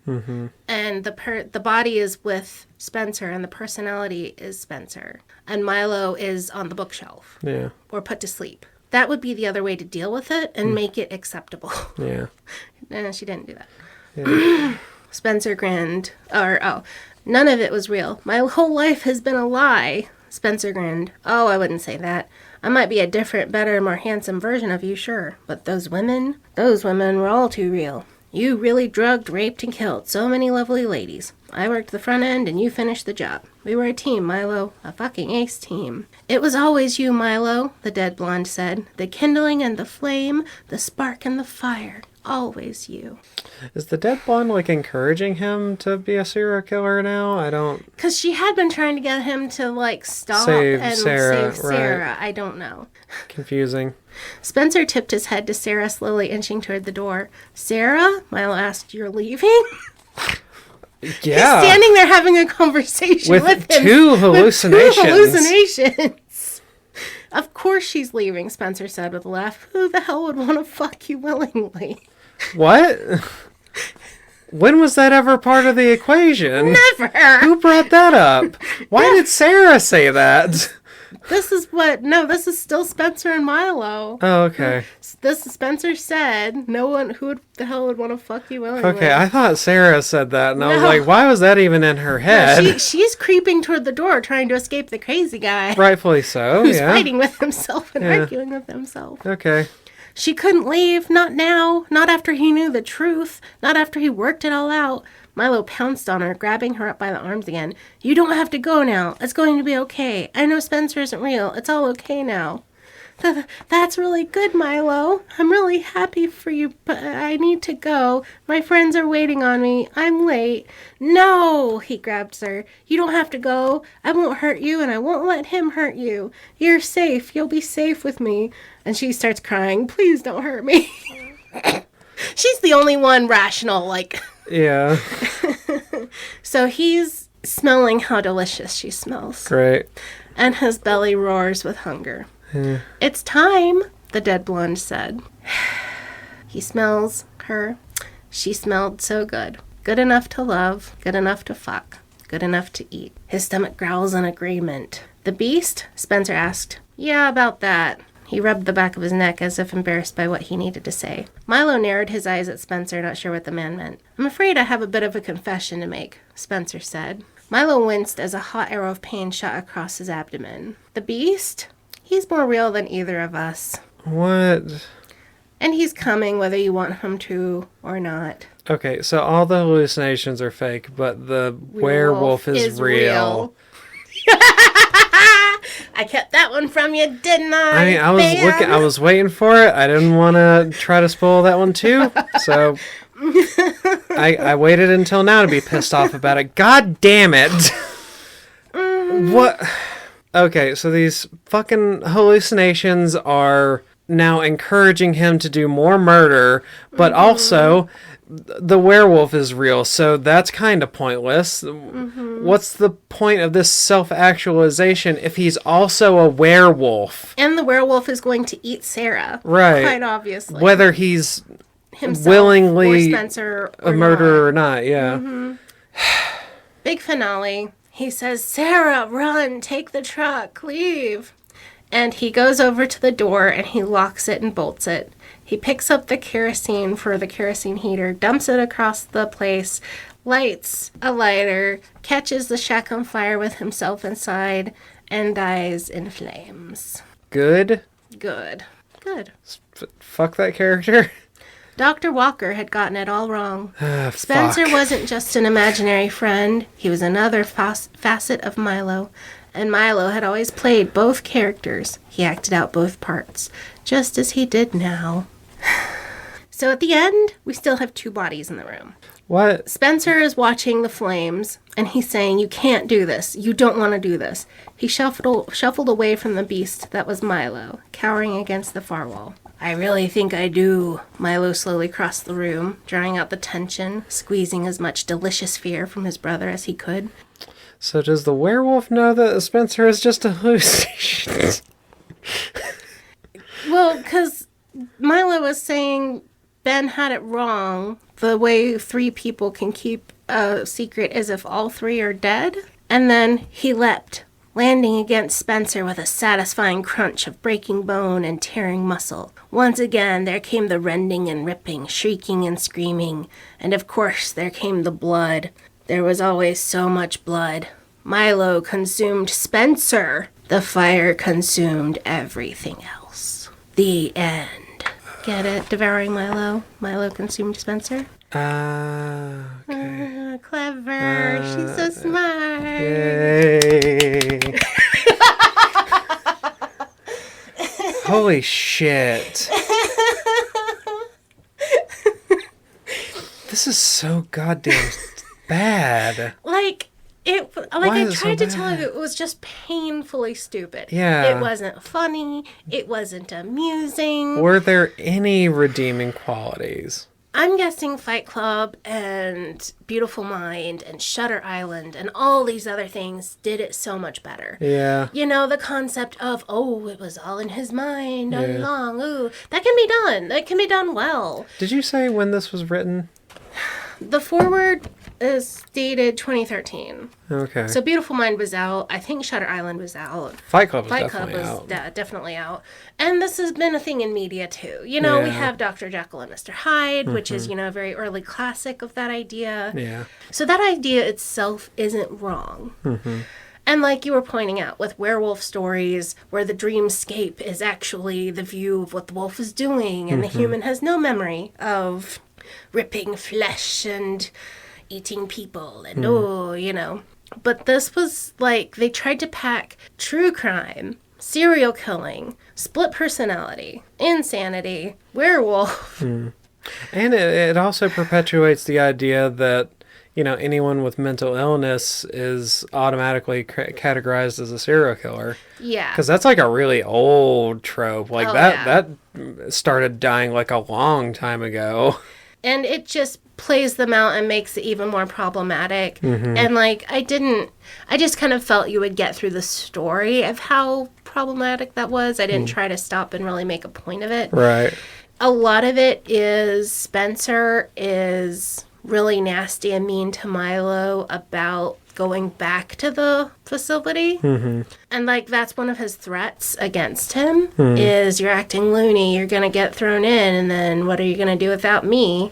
and the body is with Spencer, and the personality is Spencer, and Milo is on the bookshelf Yeah. or put to sleep. That would be the other way to deal with it and make it acceptable. Yeah. No, she didn't do that. Yeah. Spencer grinned, none of it was real. My whole life has been a lie. Spencer grinned. Oh, I wouldn't say that. I might be a different, better, more handsome version of you, sure. But those women were all too real. You really drugged, raped, and killed so many lovely ladies. I worked the front end and you finished the job. We were a team, Milo. A fucking ace team. It was always you, Milo, the dead blonde said. The kindling and the flame, the spark and the fire. Always you. Is the dead blonde like encouraging him to be a serial killer now? I don't. Because she had been trying to get him to, like, stop Save and Sarah, save Sarah. right. I don't know. Confusing. Spencer tipped his head to Sarah, slowly inching toward the door. Sarah? Milo asked, you're leaving? Yeah. He's standing there having a conversation with him. two hallucinations. With 2 hallucinations. Of course she's leaving, Spencer said with a laugh. Who the hell would want to fuck you willingly? What? When was that ever part of the equation? Never! Who brought that up? Why did Sarah say that? This is still Spencer and Milo. Oh, okay. This Spencer said, no one, who the hell would want to fuck you willingly? Okay, I thought Sarah said that, and I was No. like, why was that even in her head? She's creeping toward the door, trying to escape the crazy guy Rightfully so, who's yeah. fighting with himself and Yeah. arguing with himself. Okay. She couldn't leave, not now, not after he knew the truth, not after he worked it all out. Milo pounced on her, grabbing her up by the arms again. You don't have to go now. It's going to be okay. I know Spencer isn't real. It's all okay now. That's really good, Milo. I'm really happy for you, but I need to go. My friends are waiting on me. I'm late. No, he grabbed her. You don't have to go. I won't hurt you, and I won't let him hurt you. You're safe. You'll be safe with me. And she starts crying. Please don't hurt me. She's the only one rational, like... Yeah. So he's smelling how delicious she smells. Great. And his belly roars with hunger. Yeah. It's time, the dead blonde said. He smells her. She smelled so good. Good enough to love, good enough to fuck, good enough to eat. His stomach growls in agreement. The beast? Spencer asked. Yeah, about that. He rubbed the back of his neck as if embarrassed by what he needed to say. Milo narrowed his eyes at Spencer, not sure what the man meant. I'm afraid I have a bit of a confession to make, Spencer said. Milo winced as a hot arrow of pain shot across his abdomen. The beast? He's more real than either of us. What? And he's coming whether you want him to or not. Okay, so all the hallucinations are fake, but the werewolf is real. I kept that one from you, didn't I? I mean, I was waiting for it. I didn't want to try to spoil that one too. So I waited until now to be pissed off about it. God damn it. What? Okay, so these fucking hallucinations are now encouraging him to do more murder, but also the werewolf is real, so that's kind of pointless. What's the point of this self-actualization if he's also a werewolf? And the werewolf is going to eat Sarah. Right. Quite obviously. Whether he's himself willingly or Spencer or a murderer not. or not, yeah. Big finale. He says, Sarah, run, take the truck, leave. And he goes over to the door and he locks it and bolts it. He picks up the kerosene for the kerosene heater, dumps it across the place, lights a lighter, catches the shack on fire with himself inside, and dies in flames. Good? Good. Fuck that character. Dr. Walker had gotten it all wrong. Fuck. Spencer wasn't just an imaginary friend. He was another facet of Milo. And Milo had always played both characters. He acted out both parts, just as he did now. So at the end, we still have 2 bodies in the room. What? Spencer is watching the flames, and he's saying, you can't do this. You don't want to do this. He shuffled away from the beast that was Milo, cowering against the far wall. I really think I do. Milo slowly crossed the room, drawing out the tension, squeezing as much delicious fear from his brother as he could. So does the werewolf know that Spencer is just a hallucination? Well, because Milo was saying Ben had it wrong. The way 3 people can keep a secret is if all 3 are dead. And then he leapt, landing against Spencer with a satisfying crunch of breaking bone and tearing muscle. Once again, there came the rending and ripping, shrieking and screaming. And of course, there came the blood. There was always so much blood. Milo consumed Spencer. The fire consumed everything else. The end. Get it? Devouring Milo. Milo consumed Spencer. Okay. Clever. She's so smart. Yay. Holy shit. This is so goddamn bad. I tried to tell you, it was just painfully stupid. Yeah. It wasn't funny. It wasn't amusing. Were there any redeeming qualities? I'm guessing Fight Club and Beautiful Mind and Shutter Island and all these other things did it so much better. Yeah. You know, the concept of, it was all in his mind all along. Ooh, that can be done. That can be done well. Did you say when this was written? The foreword is dated 2013. Okay. So Beautiful Mind was out. I think Shutter Island was out. Fight Club was Fight definitely Club out. was definitely out. And this has been a thing in media too. You know, we have Dr. Jekyll and Mr. Hyde, which is, a very early classic of that idea. Yeah. So that idea itself isn't wrong. And like you were pointing out, with werewolf stories where the dreamscape is actually the view of what the wolf is doing and the human has no memory of ripping flesh and eating people and But this was like, they tried to pack true crime, serial killing, split personality, insanity, werewolf. And it also perpetuates the idea that, anyone with mental illness is automatically categorized as a serial killer. Yeah. Because that's like a really old trope. Like that started dying like a long time ago. And it just plays them out and makes it even more problematic. And I just kind of felt you would get through the story of how problematic that was. I didn't try to stop and really make a point of it. Right. A lot of it is Spencer is really nasty and mean to Milo about going back to the facility. And that's one of his threats against him is, you're acting loony, you're gonna get thrown in, and then what are you gonna do without me?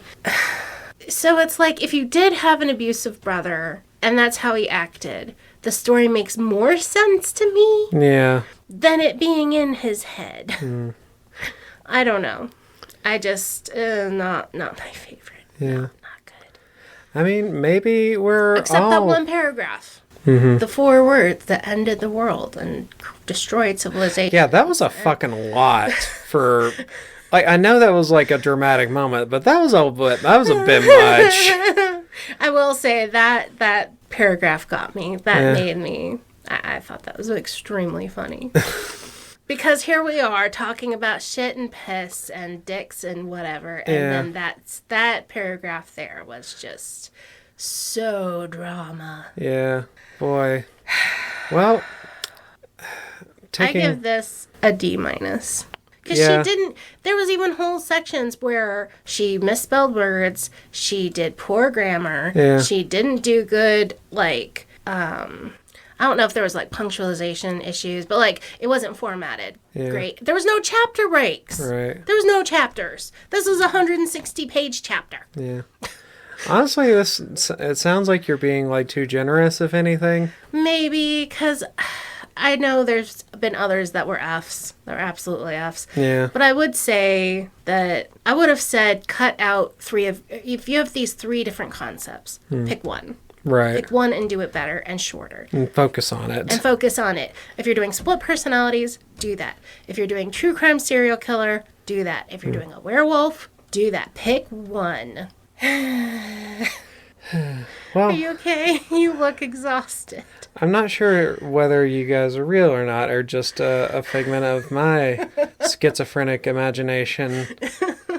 So it's like, if you did have an abusive brother and that's how he acted, the story makes more sense to me than it being in his head. I don't know. I just not my favorite. Not good. I mean, maybe we're except that one paragraph. The 4 words that ended the world and destroyed civilization. Yeah, that was a fucking lot for Like, I know that was like a dramatic moment, but that was a bit much. I will say that paragraph got me. That made me. I thought that was extremely funny. Because here we are talking about shit and piss and dicks and whatever, and then that paragraph there was just so drama. Yeah, boy. Well, I give this a D-. Because she didn't... There was even whole sections where she misspelled words, she did poor grammar, she didn't do good, like, I don't know if there was, like, punctualization issues, but, like, it wasn't formatted. Great. There was no chapter breaks. Right. There was no chapters. This was a 160-page chapter. Yeah. Honestly, it sounds like you're being, like, too generous, if anything. Maybe, because I know there's been others that were Fs. That were absolutely Fs. Yeah. But I would say that I would have said cut out if you have these 3 different concepts, pick one. Right. Pick one and do it better and shorter. And focus on it. If you're doing split personalities, do that. If you're doing true crime serial killer, do that. If you're doing a werewolf, do that. Pick one. Well, are you okay? You look exhausted. I'm not sure whether you guys are real or not, or just a figment of my schizophrenic imagination.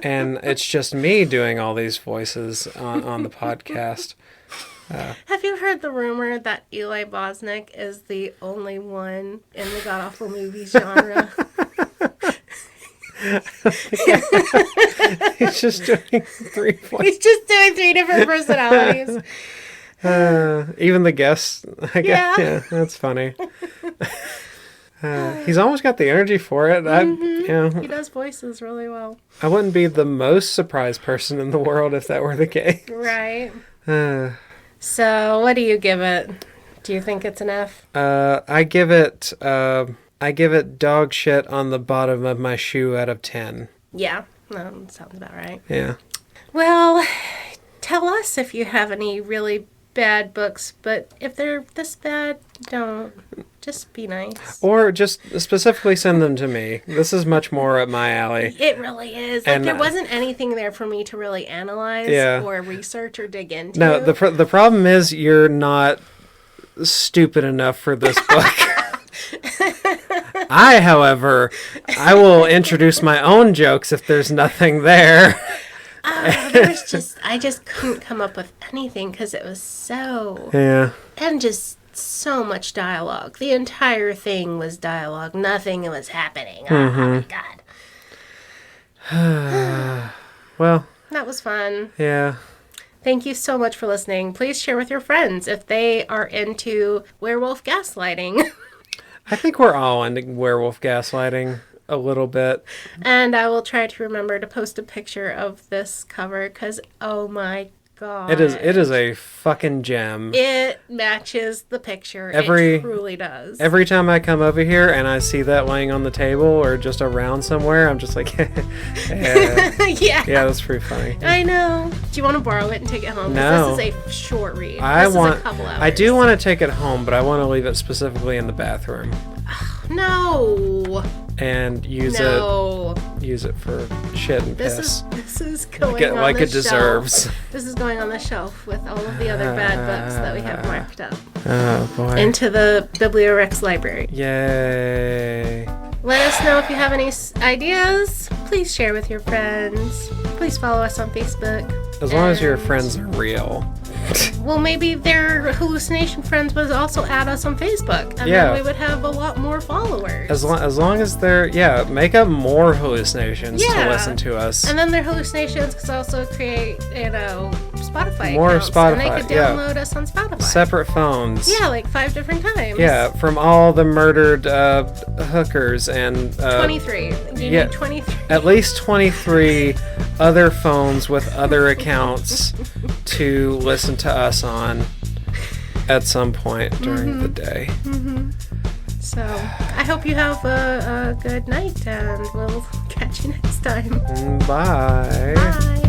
And it's just me doing all these voices on the podcast. Have you heard the rumor that Eli Bosnick is the only one in the god-awful movies genre? He's just doing 3 voices. He's just doing 3 different personalities. Even the guests, I guess. Yeah. That's funny. He's almost got the energy for it. He does voices really well. I wouldn't be the most surprised person in the world if that were the case. Right. So, what do you give it? Do you think it's an F? I give it dog shit on the bottom of my shoe out of 10. Yeah, sounds about right. Yeah. Well, tell us if you have any really bad books, but if they're this bad, don't. Just be nice. Or just specifically send them to me. This is much more up my alley. It really is. Like, there wasn't anything there for me to really analyze or research or dig into. No, the problem is you're not stupid enough for this book. However, I will introduce my own jokes if there's nothing there. I just couldn't come up with anything because it was so... Yeah. And just so much dialogue. The entire thing was dialogue. Nothing was happening. Oh my God. Well. That was fun. Yeah. Thank you so much for listening. Please share with your friends if they are into werewolf gaslighting. I think we're all into werewolf gaslighting a little bit. And I will try to remember to post a picture of this cover because, oh my God. It is a fucking gem. It matches the picture. It truly does. Every time I come over here and I see that laying on the table or just around somewhere, I'm just like, yeah, that's pretty funny. I know. Do you want to borrow it and take it home? No. This is a short read. Is a couple hours. I do want to take it home, but I want to leave it specifically in the bathroom. No. And use it for shit and piss. This is going on like the it deserves. Shelf. This is going on the shelf with all of the other bad books that we have marked up. Oh boy. Into the BiblioWrecks library. Yay. Let us know if you have any ideas. Please share with your friends. Please follow us on Facebook. As long as your friends are real. Well, maybe their hallucination friends would also add us on Facebook, and then we would have a lot more followers. As long as they're make up more hallucinations to listen to us, and then their hallucinations could also create Spotify more accounts, Spotify, and they could download us on Spotify. Separate phones. Yeah, like 5 different times. Yeah, from all the murdered hookers and 23. You need 23. At least 23 other phones with other accounts to listen to us on at some point during the day. So I hope you have a good night, and we'll catch you next time. Bye. Bye.